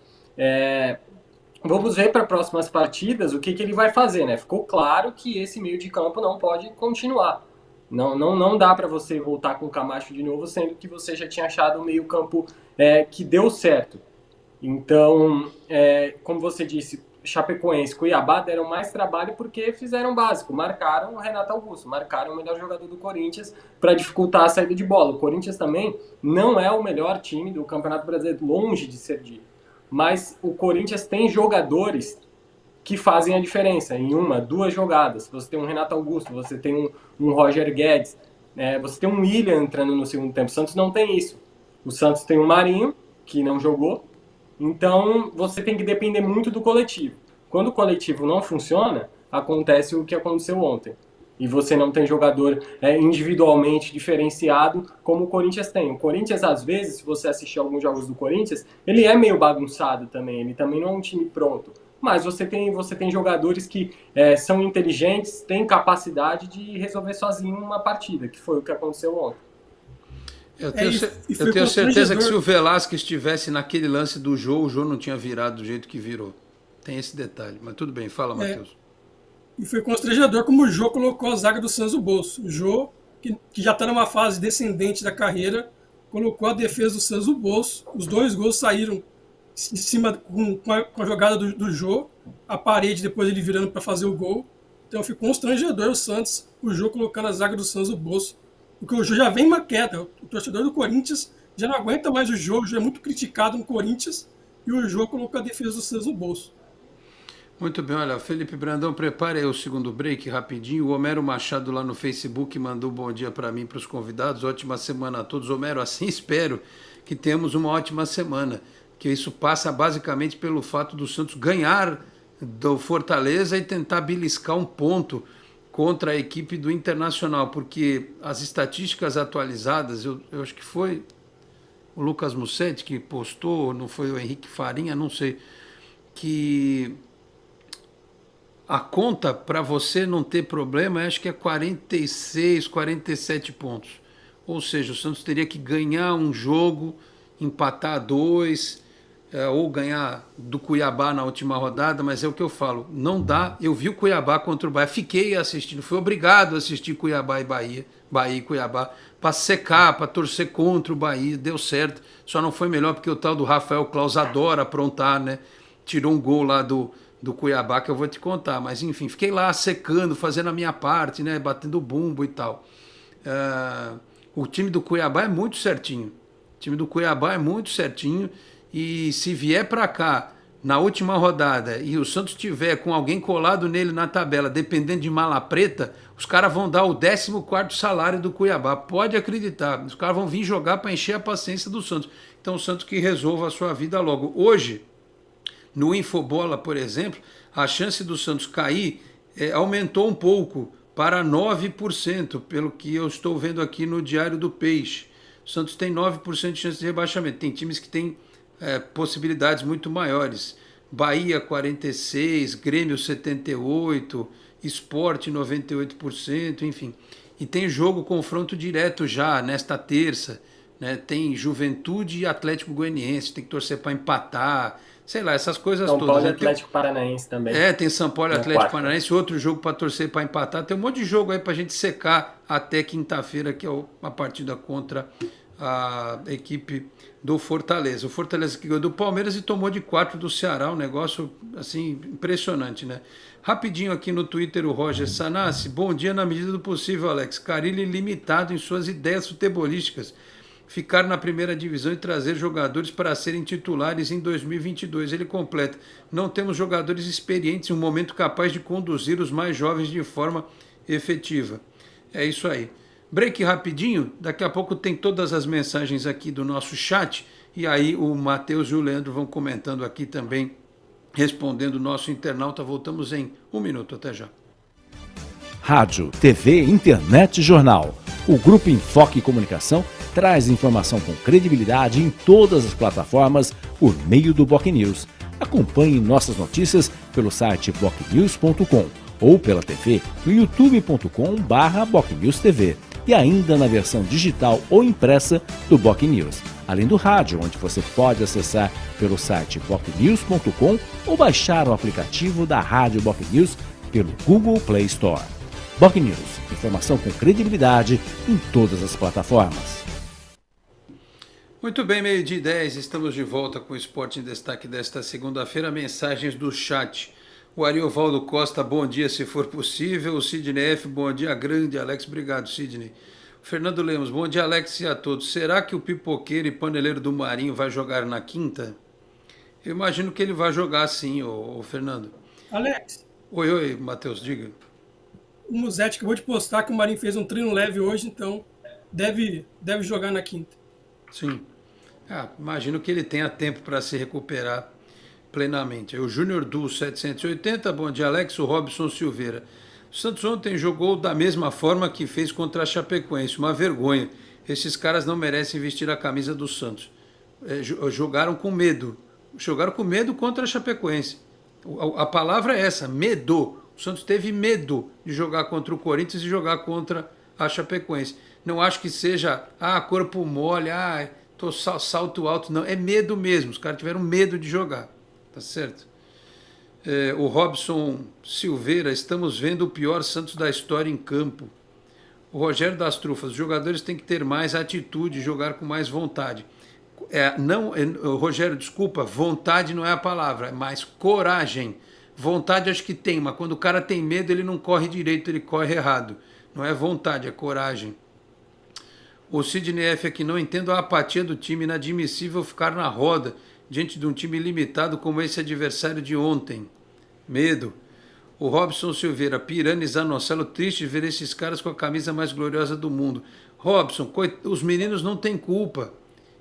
Vamos ver para próximas partidas o que ele vai fazer, né? Ficou claro que esse meio de campo não pode continuar. Não dá para você voltar com o Camacho de novo, sendo que você já tinha achado um meio campo que deu certo. Então, como você disse, Chapecoense, Cuiabá deram mais trabalho porque fizeram o básico, marcaram o Renato Augusto, marcaram o melhor jogador do Corinthians para dificultar a saída de bola. O Corinthians também não é o melhor time do Campeonato Brasileiro, longe de ser dito. Mas o Corinthians tem jogadores que fazem a diferença em 1, 2 jogadas. Você tem um Renato Augusto, você tem um Roger Guedes, você tem um William entrando no segundo tempo. O Santos não tem isso. O Santos tem o Marinho, que não jogou. Então, você tem que depender muito do coletivo. Quando o coletivo não funciona, acontece o que aconteceu ontem. E você não tem jogador individualmente diferenciado como o Corinthians tem. O Corinthians, às vezes, se você assistir alguns jogos do Corinthians, ele é meio bagunçado também. Ele também não é um time pronto. Mas você tem jogadores que são inteligentes, têm capacidade de resolver sozinho uma partida, que foi o que aconteceu ontem. Eu tenho certeza que se o Velasquez estivesse naquele lance do Jô, o Jô não tinha virado do jeito que virou. Tem esse detalhe. Mas tudo bem, fala, Matheus. E foi constrangedor como o Jô colocou a zaga do Santos no bolso. O Jô, que já está numa fase descendente da carreira, colocou a defesa do Santos no bolso. Os 2 gols saíram de cima com a jogada do Jô, a parede depois ele virando para fazer o gol. Então ficou constrangedor o Santos, o Jô colocando a zaga do Santos no bolso. Porque o Jô já vem uma queda. O torcedor do Corinthians já não aguenta mais o Jô é muito criticado no Corinthians e o Jô colocou a defesa do Santos no bolso. Muito bem, olha, Felipe Brandão, prepare aí o segundo break rapidinho. O Homero Machado lá no Facebook mandou um bom dia para mim, para os convidados. Ótima semana a todos. Homero, assim espero que tenhamos uma ótima semana. Que isso passa basicamente pelo fato do Santos ganhar do Fortaleza e tentar beliscar um ponto contra a equipe do Internacional, porque as estatísticas atualizadas, eu acho que foi o Lucas Mussetti que postou, não foi o Henrique Farinha, não sei, que a conta para você não ter problema, acho que é 46, 47 pontos. Ou seja, o Santos teria que ganhar um jogo, empatar 2, ou ganhar do Cuiabá na última rodada, mas é o que eu falo, não dá. Eu vi o Cuiabá contra o Bahia, fiquei assistindo, fui obrigado a assistir Cuiabá e Bahia e Cuiabá, para secar, para torcer contra o Bahia, deu certo, só não foi melhor porque o tal do Rafael Claus adora aprontar, né? Tirou um gol lá do Cuiabá que eu vou te contar, mas enfim, fiquei lá secando, fazendo a minha parte, né? Batendo bumbo e tal. O time do Cuiabá é muito certinho, e se vier para cá na última rodada e o Santos tiver com alguém colado nele na tabela, dependendo de mala preta, os caras vão dar o 14º salário do Cuiabá. Pode acreditar, os caras vão vir jogar para encher a paciência do Santos. Então o Santos que resolva a sua vida logo. Hoje, no Infobola, por exemplo, a chance do Santos cair aumentou um pouco para 9%, pelo que eu estou vendo aqui no Diário do Peixe. O Santos tem 9% de chance de rebaixamento. Tem times que têm possibilidades muito maiores. Bahia 46%, Grêmio 78%, Sport 98%, enfim. E tem jogo, confronto direto já nesta terça, né? Tem Juventude e Atlético Goianiense, tem que torcer para empatar, sei lá, essas coisas São todas. Paulo e Atlético Paranaense também. Tem São Paulo e Atlético Paranaense, outro jogo para torcer para empatar. Tem um monte de jogo aí para a gente secar até quinta-feira, que é a partida contra a equipe do Fortaleza. O Fortaleza que ganhou do Palmeiras e tomou de 4 do Ceará, um negócio assim impressionante, né? Rapidinho aqui no Twitter o Roger Sanassi, bom dia na medida do possível, Alex. Carille limitado em suas ideias futebolísticas. Ficar na primeira divisão e trazer jogadores para serem titulares em 2022. Ele completa, não temos jogadores experientes em um momento capaz de conduzir os mais jovens de forma efetiva. É isso aí. Break rapidinho, daqui a pouco tem todas as mensagens aqui do nosso chat, e aí o Matheus e o Leandro vão comentando aqui também, respondendo o nosso internauta. Voltamos em 1 minuto, até já. Rádio, TV, internet e jornal. O Grupo Enfoque Comunicação traz informação com credibilidade em todas as plataformas por meio do BocNews. Acompanhe nossas notícias pelo site bocnews.com ou pela TV no youtube.com/BocNewsTV e ainda na versão digital ou impressa do BocNews, além do rádio, onde você pode acessar pelo site bocnews.com ou baixar o aplicativo da Rádio BocNews pelo Google Play Store. BocNews, informação com credibilidade em todas as plataformas. Muito bem, 12h10, estamos de volta com o Esporte em Destaque desta segunda-feira. Mensagens do chat. O Ariovaldo Costa, bom dia se for possível. O Sidney F, bom dia, grande Alex, obrigado Sidney. O Fernando Lemos, bom dia Alex e a todos. Será que o pipoqueiro e paneleiro do Marinho vai jogar na quinta? Eu imagino que ele vai jogar sim, ô Fernando. Alex. Oi, Matheus, diga. O Musetti acabou de postar que o Marinho fez um treino leve hoje, então deve jogar na quinta. Sim. Imagino que ele tenha tempo para se recuperar plenamente. O Júnior Du 780, bom dia Alex, o Robson Silveira. O Santos ontem jogou da mesma forma que fez contra a Chapecoense, uma vergonha. Esses caras não merecem vestir a camisa do Santos. Jogaram com medo. Jogaram com medo contra a Chapecoense. A palavra é essa, medo. O Santos teve medo de jogar contra o Corinthians e jogar contra a Chapecoense. Não acho que seja, corpo mole, tô salto alto. Não, é medo mesmo. Os caras tiveram medo de jogar. Tá certo? O Robson Silveira, estamos vendo o pior Santos da história em campo. O Rogério das Trufas, os jogadores têm que ter mais atitude, jogar com mais vontade. Rogério, desculpa, vontade não é a palavra, é mais coragem. Vontade acho que tem, mas quando o cara tem medo, ele não corre direito, ele corre errado. Não é vontade, é coragem. O Sidney F aqui, não entendo a apatia do time, inadmissível ficar na roda diante de um time limitado como esse adversário de ontem. Medo. O Robson Silveira, Pirani e Zanocelo, triste de ver esses caras com a camisa mais gloriosa do mundo. Robson, os meninos não têm culpa.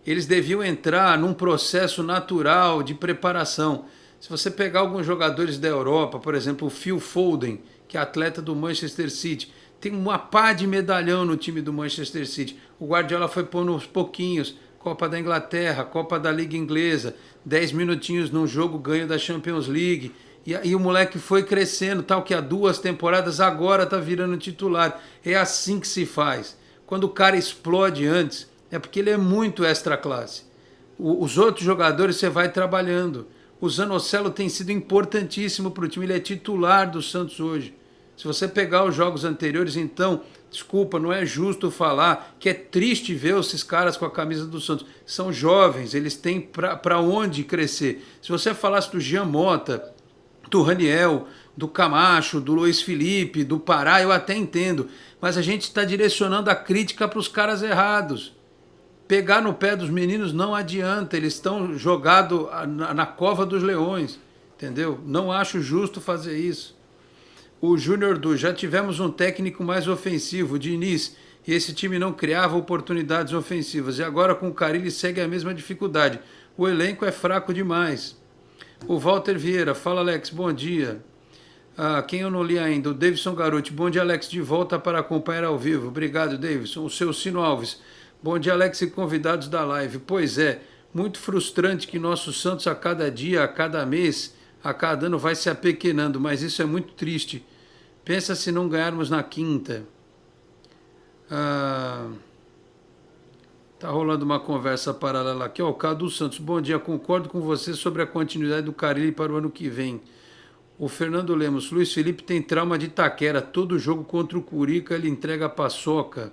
Eles deviam entrar num processo natural de preparação. Se você pegar alguns jogadores da Europa, por exemplo, o Phil Foden, que é atleta do Manchester City, tem uma pá de medalhão no time do Manchester City. O Guardiola foi pondo aos pouquinhos, Copa da Inglaterra, Copa da Liga Inglesa, 10 minutinhos num jogo ganho da Champions League, e o moleque foi crescendo, tal que há 2 temporadas agora está virando titular. É assim que se faz. Quando o cara explode antes, é porque ele é muito extra classe. Os outros jogadores você vai trabalhando. O Zanocelo tem sido importantíssimo para o time, ele é titular do Santos hoje. Se você pegar os jogos anteriores, então, desculpa, não é justo falar que é triste ver esses caras com a camisa do Santos. São jovens, eles têm para onde crescer. Se você falasse do Jean Mota, do Raniel, do Camacho, do Luiz Felipe, do Pará, eu até entendo. Mas a gente está direcionando a crítica para os caras errados. pegar no pé dos meninos não adianta, eles estão jogados na cova dos leões, entendeu? Não acho justo fazer isso. O Júnior já tivemos um técnico mais ofensivo, o Diniz, e esse time não criava oportunidades ofensivas, e agora com o Carille segue a mesma dificuldade. O elenco é fraco demais. O Walter Vieira, fala Alex, bom dia. Quem eu não li ainda, o Davidson Garuti, bom dia Alex, de volta para acompanhar ao vivo. Obrigado, Davidson. O seu Sino Alves, bom dia Alex e convidados da live. Pois é, muito frustrante que nosso Santos a cada dia, a cada mês, a cada ano vai se apequenando, mas isso é muito triste. Pensa se não ganharmos na quinta. Tá rolando uma conversa paralela aqui. O Cadu Santos, bom dia, concordo com você sobre a continuidade do Carille para o ano que vem. O Fernando Lemos, Luiz Felipe tem trauma de Itaquera, todo jogo contra o Curica ele entrega a paçoca.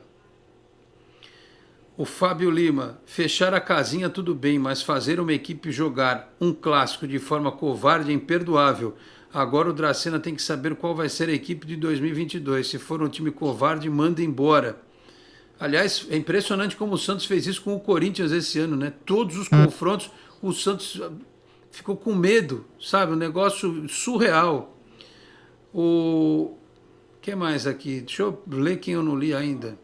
O Fábio Lima, fechar a casinha tudo bem, mas fazer uma equipe jogar um clássico de forma covarde é imperdoável. Agora o Dracena tem que saber qual vai ser a equipe de 2022. Se for um time covarde, manda embora. Aliás, é impressionante como o Santos fez isso com o Corinthians esse ano, né? Todos os confrontos, o Santos ficou com medo, sabe? Um negócio surreal. O que mais aqui? Deixa eu ler quem eu não li ainda.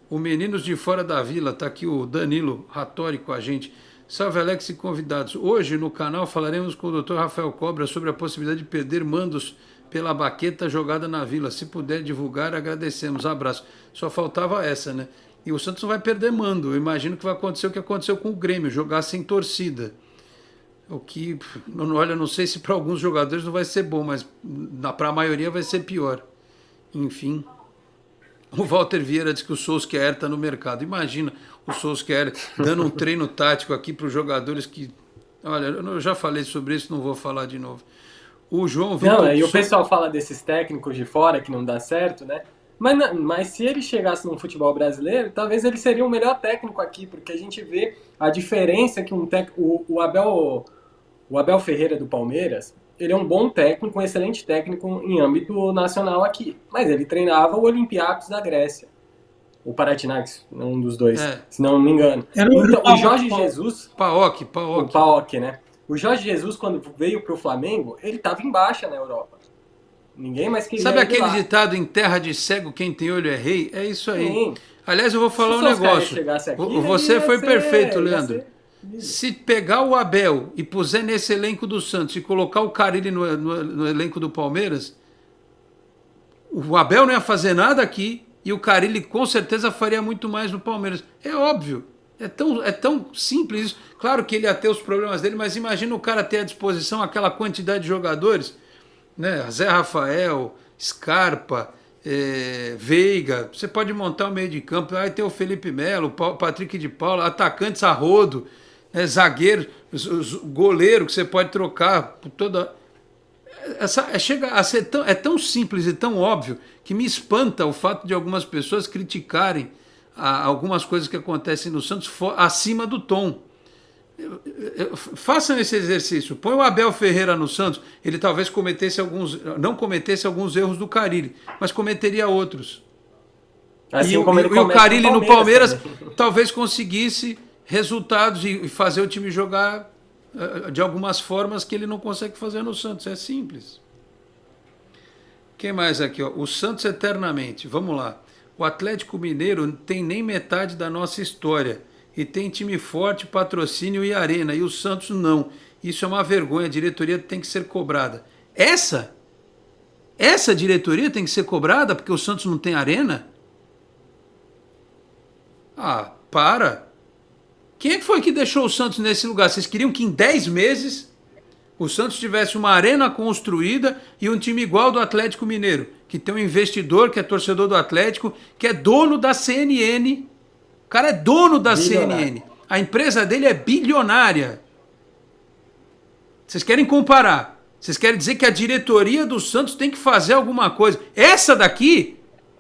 O Meninos de Fora da Vila, tá aqui o Danilo Rattori com a gente. Salve Alex e convidados. Hoje no canal falaremos com o Dr. Rafael Cobra sobre a possibilidade de perder mandos pela baqueta jogada na Vila. Se puder divulgar, agradecemos. Abraço. Só faltava essa, né? E o Santos não vai perder mando. Eu imagino que vai acontecer o que aconteceu com o Grêmio, jogar sem torcida. O que, olha, não sei se para alguns jogadores não vai ser bom, mas para a maioria vai ser pior. Enfim. O Walter Vieira diz que o Solskjaer está no mercado. Imagina o Solskjaer dando um treino tático aqui para os jogadores que... Olha, eu já falei sobre isso, não vou falar de novo. O João Vitor... Não, e o pessoal fala desses técnicos de fora que não dá certo, né? Mas se ele chegasse no futebol brasileiro, talvez ele seria o melhor técnico aqui, porque a gente vê a diferença que o Abel Ferreira do Palmeiras... Ele é um bom técnico, um excelente técnico em âmbito nacional aqui. Mas ele treinava o Olympiacos da Grécia. O Panathinaikos, um dos dois, se não me engano. Então, o Jorge Jesus... O PAOK, né? O Jorge Jesus, quando veio para o Flamengo, ele estava em baixa na Europa. Ninguém mais queria. Sabe aquele ditado, em terra de cego, quem tem olho é rei? É isso aí. Sim. Aliás, eu vou falar um negócio. Aqui, você foi perfeito, Leandro. Se pegar o Abel e puser nesse elenco do Santos e colocar o Carille no elenco do Palmeiras, o Abel não ia fazer nada aqui e o Carille com certeza faria muito mais no Palmeiras. É óbvio, é tão simples isso. Claro que ele ia ter os problemas dele, mas imagina o cara ter à disposição aquela quantidade de jogadores, né? Zé Rafael, Scarpa, Veiga, você pode montar o meio de campo, aí tem o Felipe Melo, o Patrick de Paula, atacantes a rodo, zagueiro, goleiro que você pode trocar por toda... Chega a ser tão simples e tão óbvio que me espanta o fato de algumas pessoas criticarem algumas coisas que acontecem no Santos acima do tom. Façam esse exercício. Põe o Abel Ferreira no Santos, ele talvez não cometesse alguns erros do Carille, mas cometeria outros. Assim e o Carille no Palmeiras talvez conseguisse resultados e fazer o time jogar de algumas formas que ele não consegue fazer no Santos. É simples. Quem mais aqui? O Santos eternamente. Vamos lá. O Atlético Mineiro não tem nem metade da nossa história. E tem time forte, patrocínio e arena. E o Santos não. Isso é uma vergonha. A diretoria tem que ser cobrada. Essa diretoria tem que ser cobrada porque o Santos não tem arena? Para. Quem é que foi que deixou o Santos nesse lugar? Vocês queriam que em 10 meses o Santos tivesse uma arena construída e um time igual do Atlético Mineiro, que tem um investidor, que é torcedor do Atlético, que é dono da CNN. O cara é dono da CNN. A empresa dele é bilionária. Vocês querem comparar? Vocês querem dizer que a diretoria do Santos tem que fazer alguma coisa? Essa daqui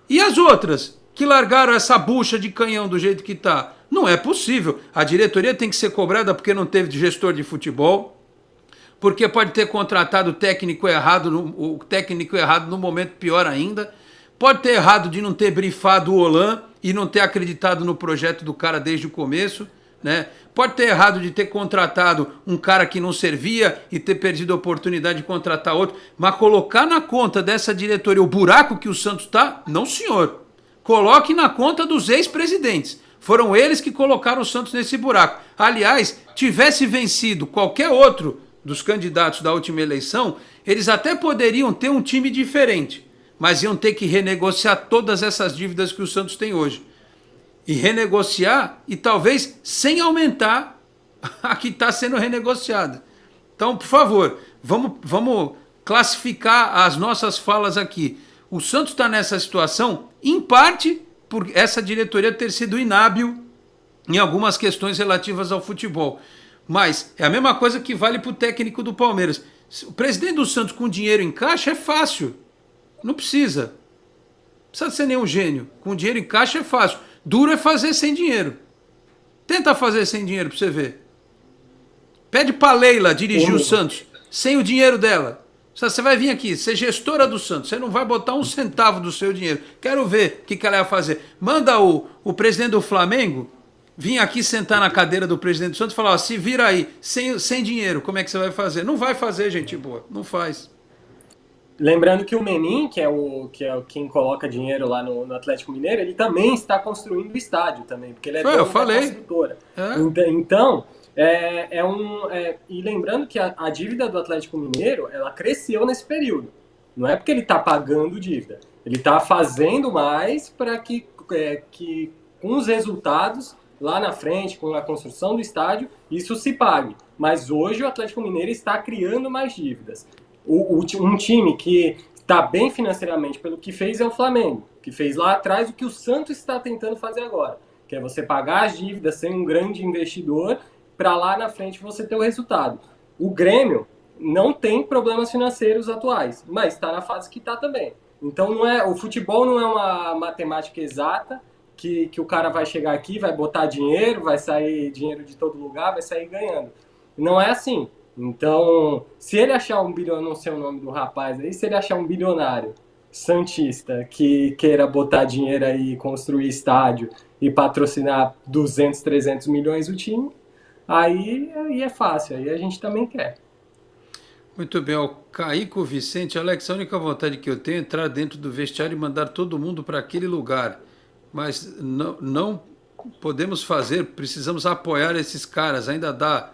e as outras que largaram essa bucha de canhão do jeito que está. Não é possível. A diretoria tem que ser cobrada porque não teve gestor de futebol, porque pode ter contratado o técnico errado no momento pior ainda, Pode ter errado de não ter brifado o Holan e não ter acreditado no projeto do cara desde o começo, né? Pode ter errado de ter contratado um cara que não servia e ter perdido a oportunidade de contratar outro, mas colocar na conta dessa diretoria o buraco que o Santos está, não senhor. Coloque na conta dos ex-presidentes. Foram eles que colocaram o Santos nesse buraco. Aliás, tivesse vencido qualquer outro dos candidatos da última eleição, eles até poderiam ter um time diferente, mas iam ter que renegociar todas essas dívidas que o Santos tem hoje. E renegociar, e talvez sem aumentar a que está sendo renegociada. Então, por favor, vamos classificar as nossas falas aqui. O Santos está nessa situação, em parte, por essa diretoria ter sido inábil em algumas questões relativas ao futebol. Mas é a mesma coisa que vale para o técnico do Palmeiras. O presidente do Santos com dinheiro em caixa é fácil. Não precisa. Não precisa ser nenhum gênio. Com dinheiro em caixa é fácil. Duro é fazer sem dinheiro. Tenta fazer sem dinheiro para você ver. Pede para Leila dirigir o Santos sem o dinheiro dela. Você vai vir aqui, ser gestora do Santos, você não vai botar um centavo do seu dinheiro. Quero ver o que ela vai fazer. Manda o presidente do Flamengo vir aqui sentar na cadeira do presidente do Santos e falar, ó, se vira aí, sem dinheiro, como é que você vai fazer? Não vai fazer, gente boa, não faz. Lembrando que o Menin, que é quem coloca dinheiro lá no Atlético Mineiro, ele também está construindo o estádio também, porque ele é dono da construtora. Então, e lembrando que a dívida do Atlético Mineiro, ela cresceu nesse período. Não é porque ele está pagando dívida, ele está fazendo mais para que com os resultados lá na frente, com a construção do estádio, isso se pague. Mas hoje o Atlético Mineiro está criando mais dívidas. Um time que está bem financeiramente pelo que fez é o Flamengo, que fez lá atrás o que o Santos está tentando fazer agora, que é você pagar as dívidas sem um grande investidor para lá na frente você ter o resultado. O Grêmio não tem problemas financeiros atuais, mas está na fase que está também. Então o futebol não é uma matemática exata que o cara vai chegar aqui, vai botar dinheiro, vai sair dinheiro de todo lugar, vai sair ganhando. Não é assim. Então, se ele achar um bilionário, não sei o nome do rapaz aí, se ele achar um bilionário santista que queira botar dinheiro aí, construir estádio e patrocinar 200, 300 milhões o time, aí é fácil, aí a gente também quer. Muito bem, o Caico Vicente, Alex, a única vontade que eu tenho é entrar dentro do vestiário e mandar todo mundo para aquele lugar, mas não podemos fazer, precisamos apoiar esses caras, ainda dá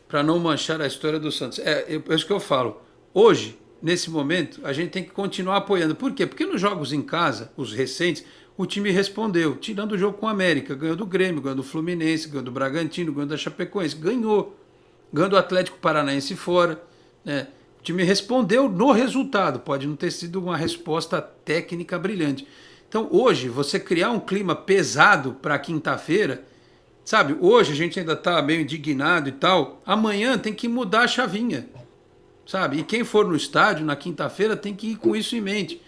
para não manchar a história do Santos. É isso que eu falo. Hoje, nesse momento, a gente tem que continuar apoiando. Por quê? Porque nos jogos em casa, os recentes, o time respondeu, tirando o jogo com o América, ganhou do Grêmio, ganhou do Fluminense, ganhou do Bragantino, ganhou da Chapecoense, ganhou do Atlético Paranaense fora, né? O time respondeu no resultado, pode não ter sido uma resposta técnica brilhante. Então, hoje, você criar um clima pesado para quinta-feira, sabe, hoje a gente ainda está meio indignado e tal, amanhã tem que mudar a chavinha, sabe, e quem for no estádio na quinta-feira tem que ir com isso em mente.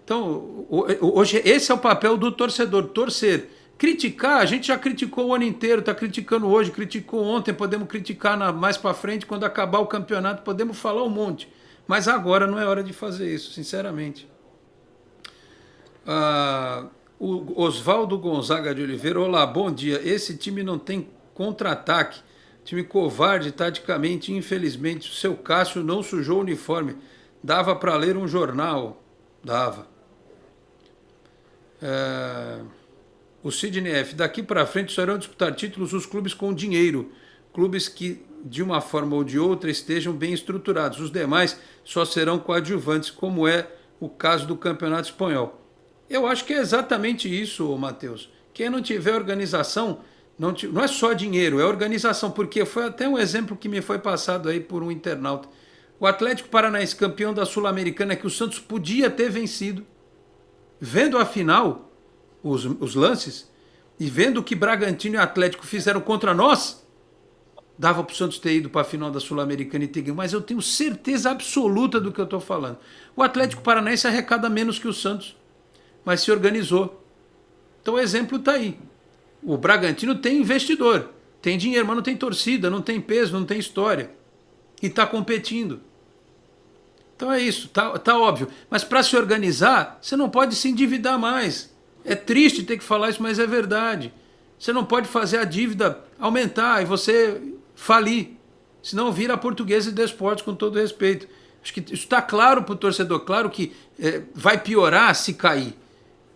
Então, hoje esse é o papel do torcedor, torcer. Criticar, a gente já criticou o ano inteiro, está criticando hoje, criticou ontem, podemos criticar mais para frente, quando acabar o campeonato, podemos falar um monte, mas agora não é hora de fazer isso, sinceramente. O Oswaldo Gonzaga de Oliveira, olá, bom dia. Esse time não tem contra-ataque, time covarde taticamente, infelizmente. O seu Cássio não sujou o uniforme, dava para ler um jornal, dava. O Sidney F, daqui para frente só irão disputar títulos os clubes com dinheiro, clubes que de uma forma ou de outra estejam bem estruturados, os demais só serão coadjuvantes, como é o caso do Campeonato Espanhol. Eu acho que é exatamente isso, Matheus. Quem não tiver organização, não é só dinheiro, é organização, porque foi até um exemplo que me foi passado aí por um internauta. O Atlético Paranaense, campeão da Sul-Americana, que o Santos podia ter vencido, vendo a final, os lances, e vendo o que Bragantino e Atlético fizeram contra nós, dava para o Santos ter ido para a final da Sul-Americana e ter ganho, mas eu tenho certeza absoluta do que eu estou falando. O Atlético Paranaense arrecada menos que o Santos, mas se organizou. Então o exemplo está aí. O Bragantino tem investidor, tem dinheiro, mas não tem torcida, não tem peso, não tem história. E está competindo. Então é isso, tá óbvio. Mas para se organizar, você não pode se endividar mais. É triste ter que falar isso, mas é verdade. Você não pode fazer a dívida aumentar e você falir. Senão vira Portuguesa de Desportos, com todo respeito. Acho que isso está claro para o torcedor. Claro que vai piorar se cair.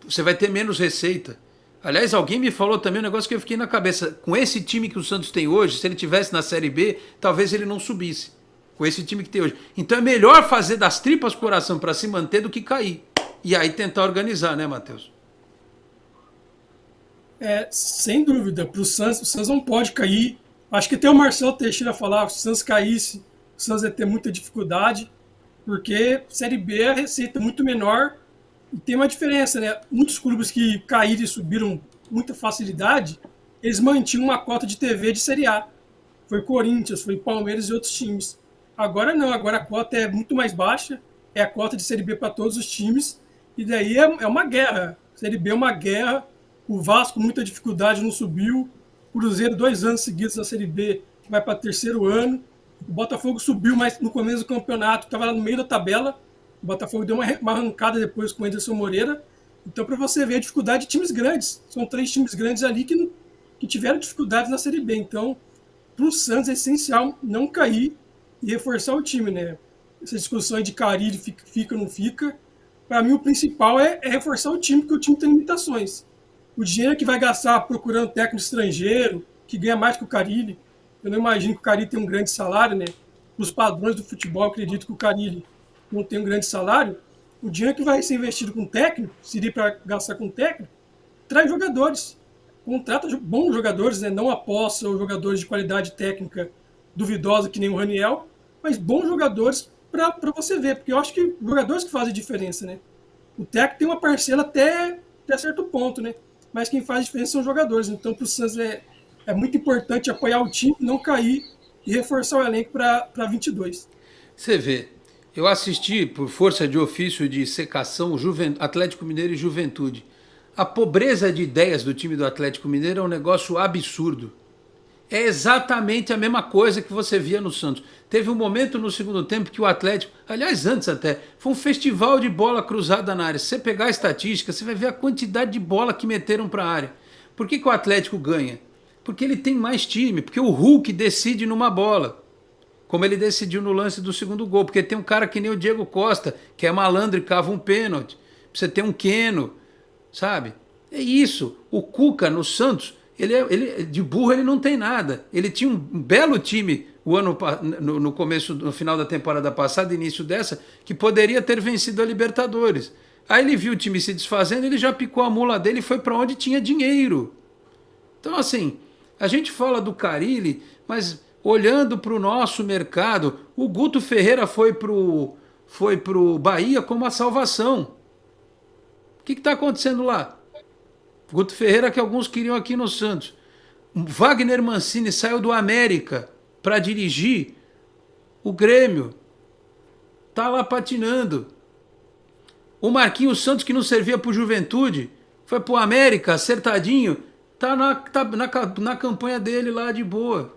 Você vai ter menos receita. Aliás, alguém me falou também um negócio que eu fiquei na cabeça. Com esse time que o Santos tem hoje, se ele tivesse na Série B, talvez ele não subisse. Com esse time que tem hoje. Então é melhor fazer das tripas coração para se manter do que cair. E aí tentar organizar, né, Matheus? Sem dúvida. Para o Santos não pode cair. Acho que até o Marcelo Teixeira falava que se o Santos caísse, o Santos ia ter muita dificuldade, porque Série B a receita é muito menor e tem uma diferença, né? Muitos clubes que caíram e subiram com muita facilidade, eles mantinham uma cota de TV de Série A. Foi Corinthians, foi Palmeiras e outros times. Agora não, agora a cota é muito mais baixa, é a cota de Série B para todos os times, e daí é uma guerra. Série B é uma guerra, o Vasco muita dificuldade não subiu, o Cruzeiro 2 anos seguidos na Série B vai para 3º ano, o Botafogo subiu, mas no começo do campeonato estava lá no meio da tabela, o Botafogo deu uma arrancada depois com o Anderson Moreira, então para você ver a dificuldade de times grandes, são 3 times grandes ali que tiveram dificuldades na Série B, então para o Santos é essencial não cair e reforçar o time, né? Essa discussão de Carille fica ou não fica, para mim o principal é reforçar o time, porque o time tem limitações. O dinheiro que vai gastar procurando técnico estrangeiro, que ganha mais que o Carille, eu não imagino que o Carille tenha um grande salário, né? Os padrões do futebol, acredito que o Carille não tem um grande salário. O dinheiro que vai ser investido com técnico, seria para gastar com técnico, traz jogadores. Contrata bons jogadores, né? Não aposta os jogadores de qualidade técnica duvidosa, que nem o Raniel, mas bons jogadores para você ver, porque eu acho que jogadores que fazem diferença, né? O técnico tem uma parcela até certo ponto, né? Mas quem faz diferença são os jogadores. Então, para o Santos é muito importante apoiar o time, não cair e reforçar o elenco para 22. Você vê, eu assisti por força de ofício de secação Atlético Mineiro e Juventude. A pobreza de ideias do time do Atlético Mineiro é um negócio absurdo. É exatamente a mesma coisa que você via no Santos. Teve um momento no segundo tempo que o Atlético, aliás antes até, foi um festival de bola cruzada na área. Se você pegar a estatística, você vai ver a quantidade de bola que meteram para a área. Por que o Atlético ganha? Porque ele tem mais time, porque o Hulk decide numa bola, como ele decidiu no lance do segundo gol, porque tem um cara que nem o Diego Costa, que é malandro e cava um pênalti. Você tem um Keno, sabe? É isso. O Cuca no Santos, ele de burro ele não tem nada. Ele tinha um belo time no começo, no final da temporada passada, início dessa, que poderia ter vencido a Libertadores. Aí ele viu o time se desfazendo, ele já picou a mula dele e foi para onde tinha dinheiro. Então assim, a gente fala do Carille, mas olhando para o nosso mercado, o Guto Ferreira foi pro Bahia como a salvação. O que está acontecendo lá? Guto Ferreira, que alguns queriam aqui no Santos. Wagner Mancini saiu do América para dirigir o Grêmio. Está lá patinando. O Marquinhos Santos, que não servia para o Juventude, foi para o América, acertadinho. Está na campanha dele lá de boa.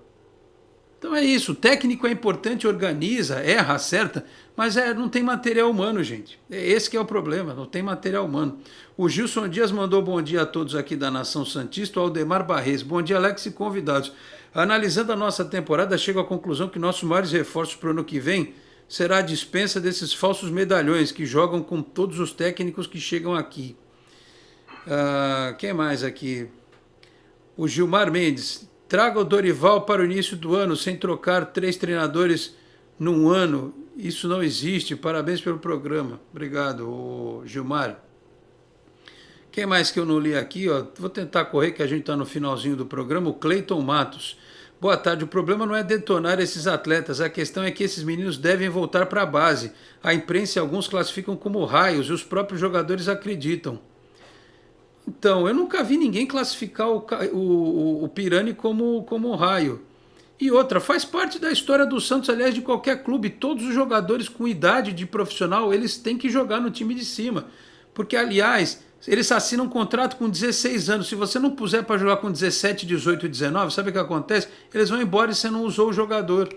Então é isso. O técnico é importante, organiza, erra, acerta, mas não tem material humano, gente. Esse que é o problema, não tem material humano. O Gilson Dias mandou bom dia a todos aqui da Nação Santista, o Aldemar Barres. Bom dia, Alex e convidados. Analisando a nossa temporada, chego à conclusão que nossos maiores reforços para o ano que vem será a dispensa desses falsos medalhões que jogam com todos os técnicos que chegam aqui. Quem mais aqui? O Gilmar Mendes. Traga o Dorival para o início do ano, sem trocar 3 treinadores num ano. Isso não existe. Parabéns pelo programa. Obrigado, Gilmar. Quem mais que eu não li aqui? Vou tentar correr, que a gente está no finalzinho do programa. O Cleiton Matos. Boa tarde. O problema não é detonar esses atletas. A questão é que esses meninos devem voltar para a base. A imprensa e alguns classificam como raios e os próprios jogadores acreditam. Então, eu nunca vi ninguém classificar o Pirani como raio. E outra, faz parte da história do Santos, aliás, de qualquer clube. Todos os jogadores com idade de profissional, eles têm que jogar no time de cima. Porque, aliás, eles assinam um contrato com 16 anos. Se você não puser para jogar com 17, 18 e 19, sabe o que acontece? Eles vão embora e você não usou o jogador.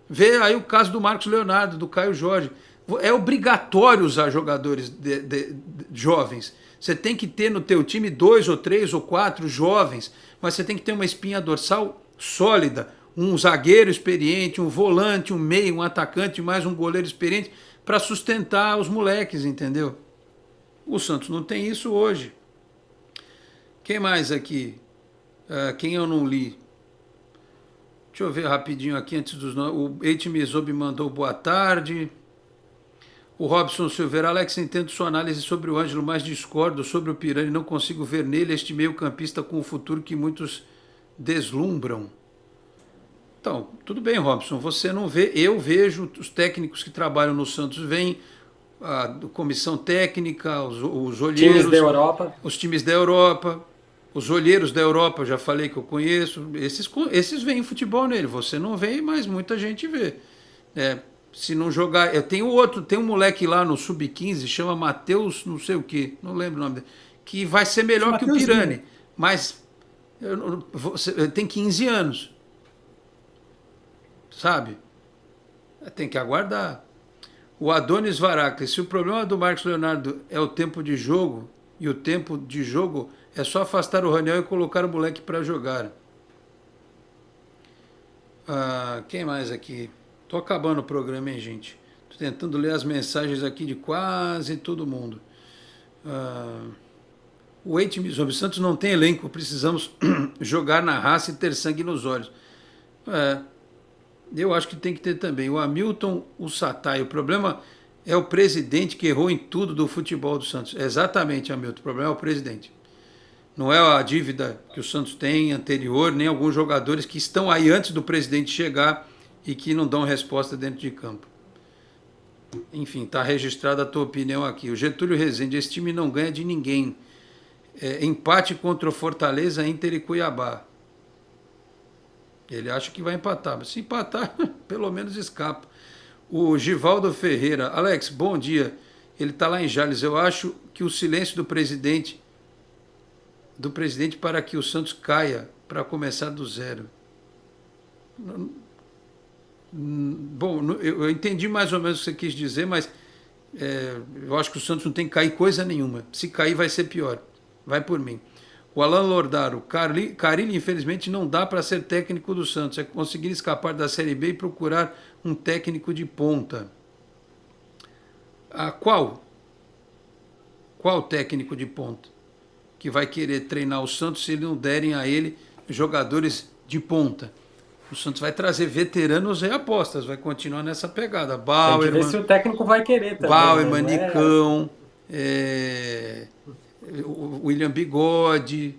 Vê aí o caso do Marcos Leonardo, do Caio Jorge. é obrigatório usar jogadores jovens. Você tem que ter no teu time 2 ou 3 ou 4 jovens, mas você tem que ter uma espinha dorsal sólida, um zagueiro experiente, um volante, um meio, um atacante, mais um goleiro experiente para sustentar os moleques, entendeu? O Santos não tem isso hoje. Quem mais aqui? Quem eu não li? Deixa eu ver rapidinho aqui antes dos... O Eite Mizobi mandou boa tarde. O Robson Silveira, Alex, entendo sua análise sobre o Ângelo, mas discordo sobre o Pirani. Não consigo ver nele este meio-campista com o futuro que muitos deslumbram. Então, tudo bem, Robson, você não vê. Eu vejo os técnicos que trabalham no Santos, vêm a comissão técnica, os olheiros. Times da Europa. Os times da Europa. Os olheiros da Europa, eu já falei que eu conheço. Esses veem futebol nele. Você não vê, mas muita gente vê. Se não jogar... Tem um moleque lá no Sub-15, chama Matheus não sei o quê, não lembro o nome dele, que vai ser melhor que o Pirani. Mas tem 15 anos. Sabe? Tem que aguardar. O Adonis Varacles, se o problema do Marcos Leonardo é o tempo de jogo, e o tempo de jogo é só afastar o Raniel e colocar o moleque para jogar. Quem mais aqui? Tô acabando o programa, hein, gente? Tô tentando ler as mensagens aqui de quase todo mundo. O Eite Mizobi, Santos não tem elenco, precisamos jogar na raça e ter sangue nos olhos. Eu acho que tem que ter também. O Hamilton Usatai, o problema é o presidente que errou em tudo do futebol do Santos. Exatamente, Hamilton, o problema é o presidente. Não é a dívida que o Santos tem anterior, nem alguns jogadores que estão aí antes do presidente chegar e que não dão resposta dentro de campo. Enfim, está registrada a tua opinião aqui. O Getúlio Rezende, esse time não ganha de ninguém. Empate contra o Fortaleza, Inter e Cuiabá. Ele acha que vai empatar, mas se empatar, pelo menos escapa. O Givaldo Ferreira, Alex, bom dia. Ele está lá em Jales. Eu acho que o silêncio do presidente para que o Santos caia, para começar do zero. Bom, eu entendi mais ou menos o que você quis dizer, mas eu acho que o Santos não tem que cair coisa nenhuma. Se cair, vai ser pior. Vai por mim. O Alan Lordaro, Carille, infelizmente, não dá para ser técnico do Santos. É conseguir escapar da Série B e procurar um técnico de ponta. Qual técnico de ponta que vai querer treinar o Santos se não derem a ele jogadores de ponta? O Santos vai trazer veteranos e apostas, vai continuar nessa pegada. Bauerman, tem que ver se o técnico vai querer também. Bauerman, Nicão, William Bigode,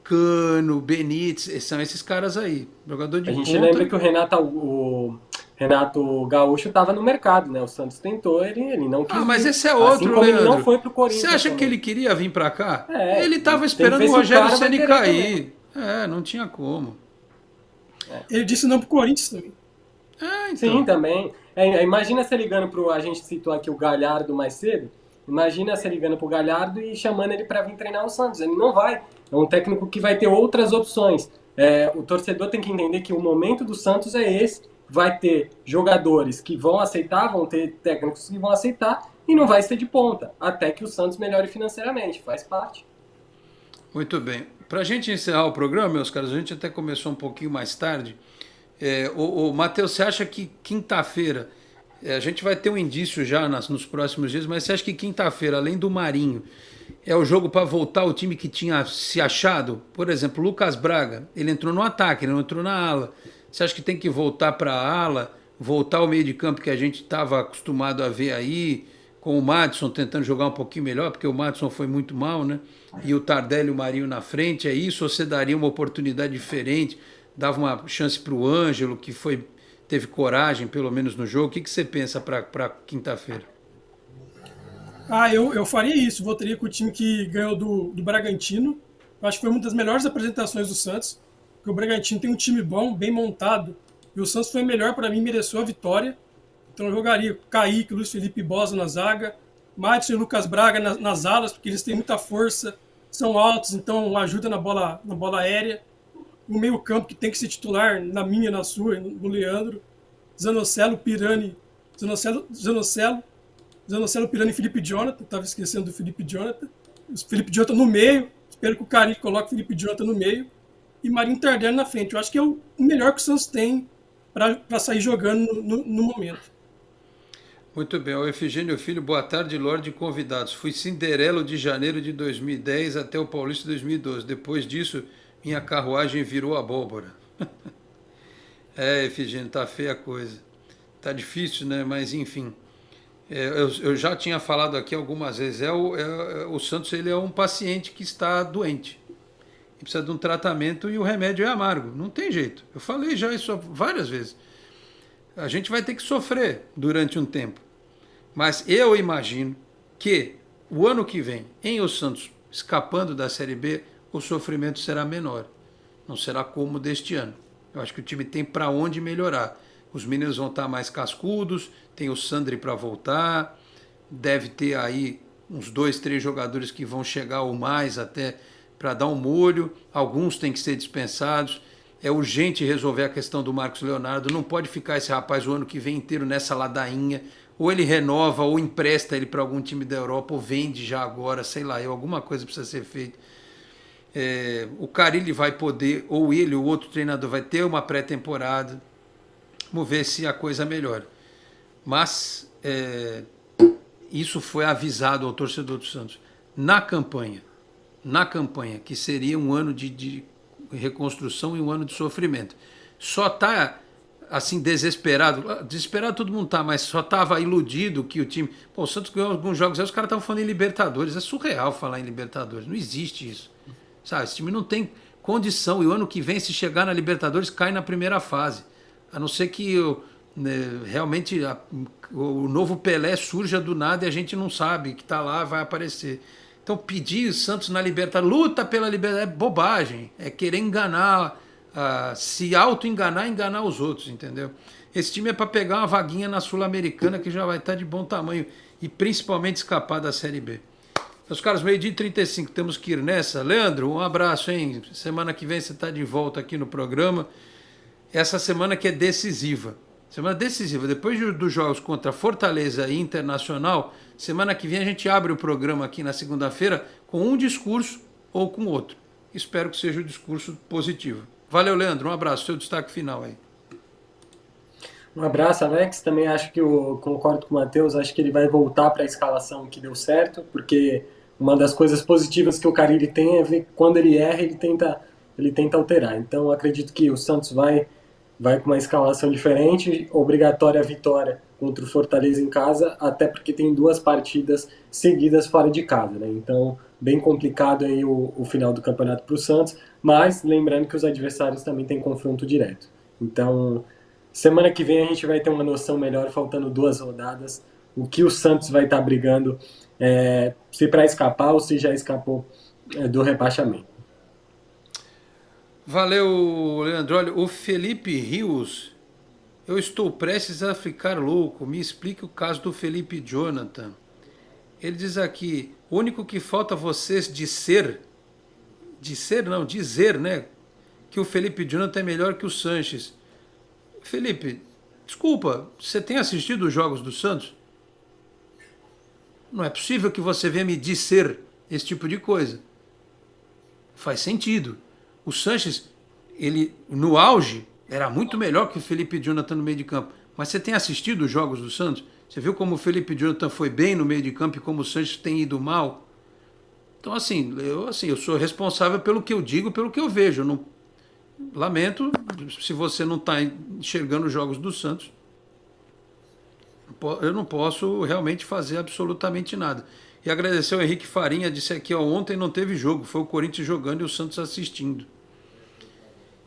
Cano, Benítez, são esses caras aí. Jogador de ponta. A gente ponta. lembra que o Renato Gaúcho estava no mercado, né? O Santos tentou, ele não quis. Mas esse é outro, assim como Leandro. Ele não foi pro Corinthians. Você acha também. que ele queria vir para cá? Ele estava tem esperando que ver o se o Rogério cara vai Ceni querer cair. Não tinha como. Ele disse não pro Corinthians também. Então. Sim, também. Imagina você ligando pro... A gente citou aqui o Galhardo mais cedo. Imagina você ligando pro Galhardo e chamando ele para vir treinar o Santos. Ele não vai. É um técnico que vai ter outras opções. O torcedor tem que entender que o momento do Santos é esse. Vai ter jogadores que vão aceitar, vão ter técnicos que vão aceitar e não vai ser de ponta. Até que o Santos melhore financeiramente. Faz parte. Muito bem. Para a gente encerrar o programa, meus caros, a gente até começou um pouquinho mais tarde. Matheus, você acha que quinta-feira, a gente vai ter um indício já nos próximos dias, mas você acha que quinta-feira, além do Marinho, é o jogo para voltar o time que tinha se achado? Por exemplo, Lucas Braga, ele entrou no ataque, ele não entrou na ala. Você acha que tem que voltar para a ala, voltar ao meio de campo que a gente estava acostumado a ver aí, com o Madison tentando jogar um pouquinho melhor, porque o Madison foi muito mal, né? E o Tardelli e o Marinho na frente, é isso? Ou você daria uma oportunidade diferente, dava uma chance para o Ângelo, que teve coragem, pelo menos no jogo? O que você pensa para quinta-feira? Eu faria isso, voltaria com o time que ganhou do Bragantino. Eu acho que foi uma das melhores apresentações do Santos, porque o Bragantino tem um time bom, bem montado, e o Santos foi melhor para mim, mereceu a vitória. Então eu jogaria Kaique, Luiz Felipe Bosa na zaga, Madison e Lucas Braga nas alas, porque eles têm muita força, são altos, então ajuda na bola aérea. O meio campo que tem que ser titular, na minha, na sua, no Leandro. Zanocelo, Pirani, Zanocelo, Zanocelo, Pirani e Felipe Jonathan. Estava esquecendo do Felipe Jonathan. O Felipe Jonathan no meio. Espero que o Carille coloque o Felipe Jonathan no meio. E Marinho Tardelli na frente. Eu acho que é o melhor que o Santos tem para sair jogando no momento. Muito bem. O Efigênio Filho, boa tarde, Lorde e convidados. Fui Cinderelo de janeiro de 2010 até o Paulista de 2012. Depois disso, minha carruagem virou abóbora. Efigênio, tá feia a coisa. Tá difícil, né? Mas, enfim. Eu já tinha falado aqui algumas vezes. O Santos, ele é um paciente que está doente. E precisa de um tratamento e o remédio é amargo. Não tem jeito. Eu falei já isso várias vezes. A gente vai ter que sofrer durante um tempo. Mas eu imagino que o ano que vem, em o Santos escapando da Série B, o sofrimento será menor. Não será como deste ano. Eu acho que o time tem para onde melhorar. Os meninos vão estar mais cascudos, tem o Sandri para voltar, deve ter aí uns 2, 3 jogadores que vão chegar ou mais até para dar um molho, alguns têm que ser dispensados. É urgente resolver a questão do Marcos Leonardo, não pode ficar esse rapaz o ano que vem inteiro nessa ladainha, ou ele renova, ou empresta ele para algum time da Europa, ou vende já agora, sei lá, alguma coisa precisa ser feita. O Carille vai poder, ou ele, o outro treinador, vai ter uma pré-temporada. Vamos ver se a coisa melhora. Mas isso foi avisado ao torcedor do Santos na campanha, que seria um ano de reconstrução e um ano de sofrimento. Só está assim desesperado todo mundo está, mas só estava iludido que o time... Pô, o Santos ganhou alguns jogos, aí os caras estavam falando em Libertadores, é surreal falar em Libertadores, não existe isso. Sabe, esse time não tem condição, e o ano que vem, se chegar na Libertadores, cai na primeira fase. A não ser que realmente o novo Pelé surja do nada e a gente não sabe que está lá, vai aparecer. Então pedir o Santos na Libertadores, luta pela Libertadores, é bobagem, é querer enganar, se auto-enganar, enganar os outros, entendeu? Esse time é para pegar uma vaguinha na Sul-Americana que já vai estar de bom tamanho e principalmente escapar da Série B. Meus caros, 12h35, temos que ir nessa. Leandro, um abraço, hein? Semana que vem você está de volta aqui no programa. Essa semana que é decisiva. Semana decisiva. Depois dos jogos contra Fortaleza e Internacional, semana que vem a gente abre o programa aqui na segunda-feira com um discurso ou com outro. Espero que seja um discurso positivo. Valeu, Leandro. Um abraço. Seu destaque final aí. Um abraço, Alex. Também acho que eu concordo com o Matheus. Acho que ele vai voltar para a escalação que deu certo, porque uma das coisas positivas que o Carille tem é ver que quando ele erra, ele tenta alterar. Então, acredito que o Santos vai com uma escalação diferente, obrigatória a vitória contra o Fortaleza em casa, até porque tem 2 partidas seguidas fora de casa, né? Então, bem complicado aí o final do campeonato para o Santos, mas lembrando que os adversários também têm confronto direto. Então, semana que vem a gente vai ter uma noção melhor, faltando 2 rodadas, o que o Santos vai estar brigando, se para escapar ou se já escapou do rebaixamento. Valeu, Leandro. Olha, o Felipe Rios, eu estou prestes a ficar louco. Me explique o caso do Felipe Jonathan. Ele diz aqui, o único que falta vocês dizer, né, que o Felipe Jonathan é melhor que o Sanches. Felipe, desculpa, você tem assistido os jogos do Santos? Não é possível que você venha me dizer esse tipo de coisa. Faz sentido. O Sanches, ele no auge, era muito melhor que o Felipe Jonathan no meio de campo. Mas você tem assistido os jogos do Santos? Você viu como o Felipe Jonathan foi bem no meio de campo e como o Sanches tem ido mal? Então, eu sou responsável pelo que eu digo, pelo que eu vejo. Eu não, lamento se você não está enxergando os jogos do Santos. Eu não posso realmente fazer absolutamente nada. E agradecer ao Henrique Farinha, disse aqui, ontem não teve jogo, foi o Corinthians jogando e o Santos assistindo.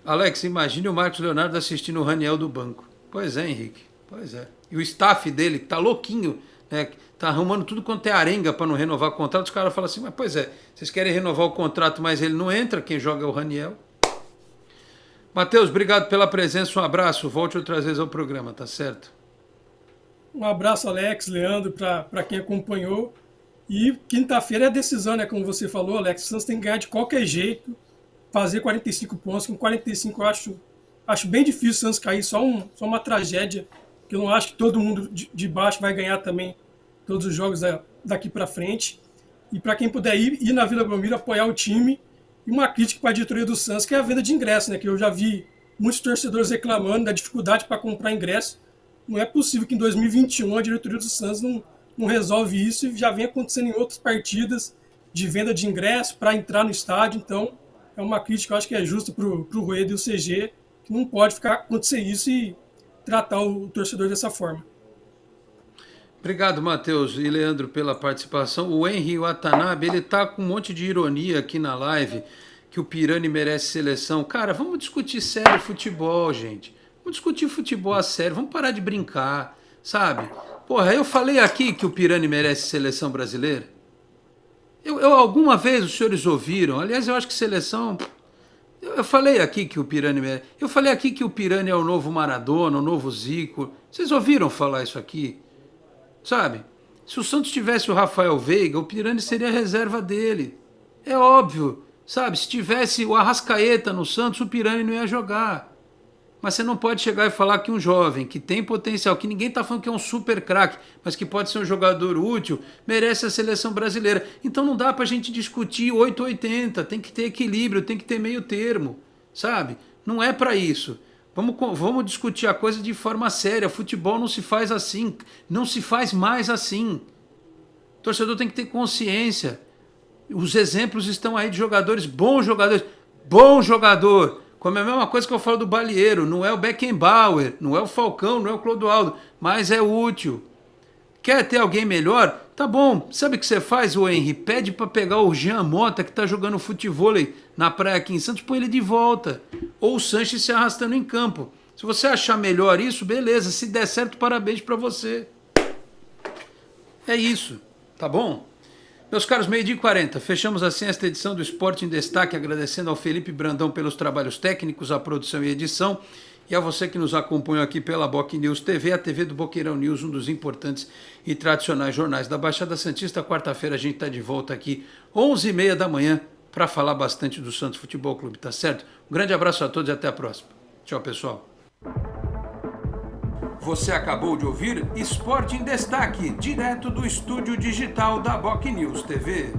Alex, imagine o Marcos Leonardo assistindo o Raniel do banco. Pois é, Henrique, pois é. E o staff dele, que tá louquinho, né, tá arrumando tudo quanto é arenga para não renovar o contrato, os caras falam assim, mas pois é, vocês querem renovar o contrato, mas ele não entra, quem joga é o Raniel. Matheus, obrigado pela presença, um abraço, volte outras vezes ao programa, tá certo? Um abraço, Alex, Leandro, para quem acompanhou. E quinta-feira é a decisão, né? Como você falou, Alex, o Santos tem que ganhar de qualquer jeito, fazer 45 pontos. Com 45 eu acho bem difícil o Santos cair, só uma tragédia, que eu não acho que todo mundo de baixo vai ganhar também todos os jogos daqui para frente. E para quem puder ir na Vila Belmiro, apoiar o time. E uma crítica para a diretoria do Santos, que é a venda de ingresso, né? Que eu já vi muitos torcedores reclamando da dificuldade para comprar ingresso. Não é possível que em 2021 a diretoria do Santos não resolve isso, e já vem acontecendo em outras partidas de venda de ingresso para entrar no estádio. Então, é uma crítica, eu acho que é justa para o Rueda e o CG, que não pode acontecer isso e tratar o torcedor dessa forma. Obrigado, Matheus e Leandro, pela participação. O Henry Watanabe, ele tá com um monte de ironia aqui na live, que o Pirani merece seleção. Cara, vamos discutir sério futebol, gente. Vamos discutir futebol a sério, vamos parar de brincar, sabe? Porra, eu falei aqui que o Pirani merece seleção brasileira? Alguma vez os senhores ouviram? Aliás, eu acho que seleção... Eu falei aqui que o Pirani merece... Eu falei aqui que o Pirani é o novo Maradona, o novo Zico. Vocês ouviram falar isso aqui? Sabe? Se o Santos tivesse o Rafael Veiga, o Pirani seria a reserva dele. É óbvio, sabe? Se tivesse o Arrascaeta no Santos, o Pirani não ia jogar. Mas você não pode chegar e falar que um jovem que tem potencial, que ninguém está falando que é um super craque, mas que pode ser um jogador útil, merece a seleção brasileira. Então não dá para a gente discutir 880, tem que ter equilíbrio, tem que ter meio termo, sabe? Não é para isso. Vamos discutir a coisa de forma séria. Futebol não se faz assim, não se faz mais assim. O torcedor tem que ter consciência. Os exemplos estão aí de jogadores, bons jogadores. Bom jogador, como é a mesma coisa que eu falo do Balieiro, não é o Beckenbauer, não é o Falcão, não é o Clodoaldo, mas é útil. Quer ter alguém melhor? Tá bom, sabe o que você faz, o Henry? Pede para pegar o Jean Mota, que tá jogando futevôlei na praia aqui em Santos, põe ele de volta. Ou o Sanches se arrastando em campo. Se você achar melhor isso, beleza. Se der certo, parabéns para você. É isso, tá bom? Meus caros, 12h40, fechamos assim esta edição do Esporte em Destaque, agradecendo ao Felipe Brandão pelos trabalhos técnicos, a produção e edição, e a você que nos acompanhou aqui pela Boc News TV, a TV do Boqueirão News, um dos importantes e tradicionais jornais da Baixada Santista. Quarta-feira a gente está de volta aqui, 11h30 da manhã, para falar bastante do Santos Futebol Clube, tá certo? Um grande abraço a todos e até a próxima. Tchau, pessoal. Você acabou de ouvir Esporte em Destaque, direto do estúdio digital da Boc News TV.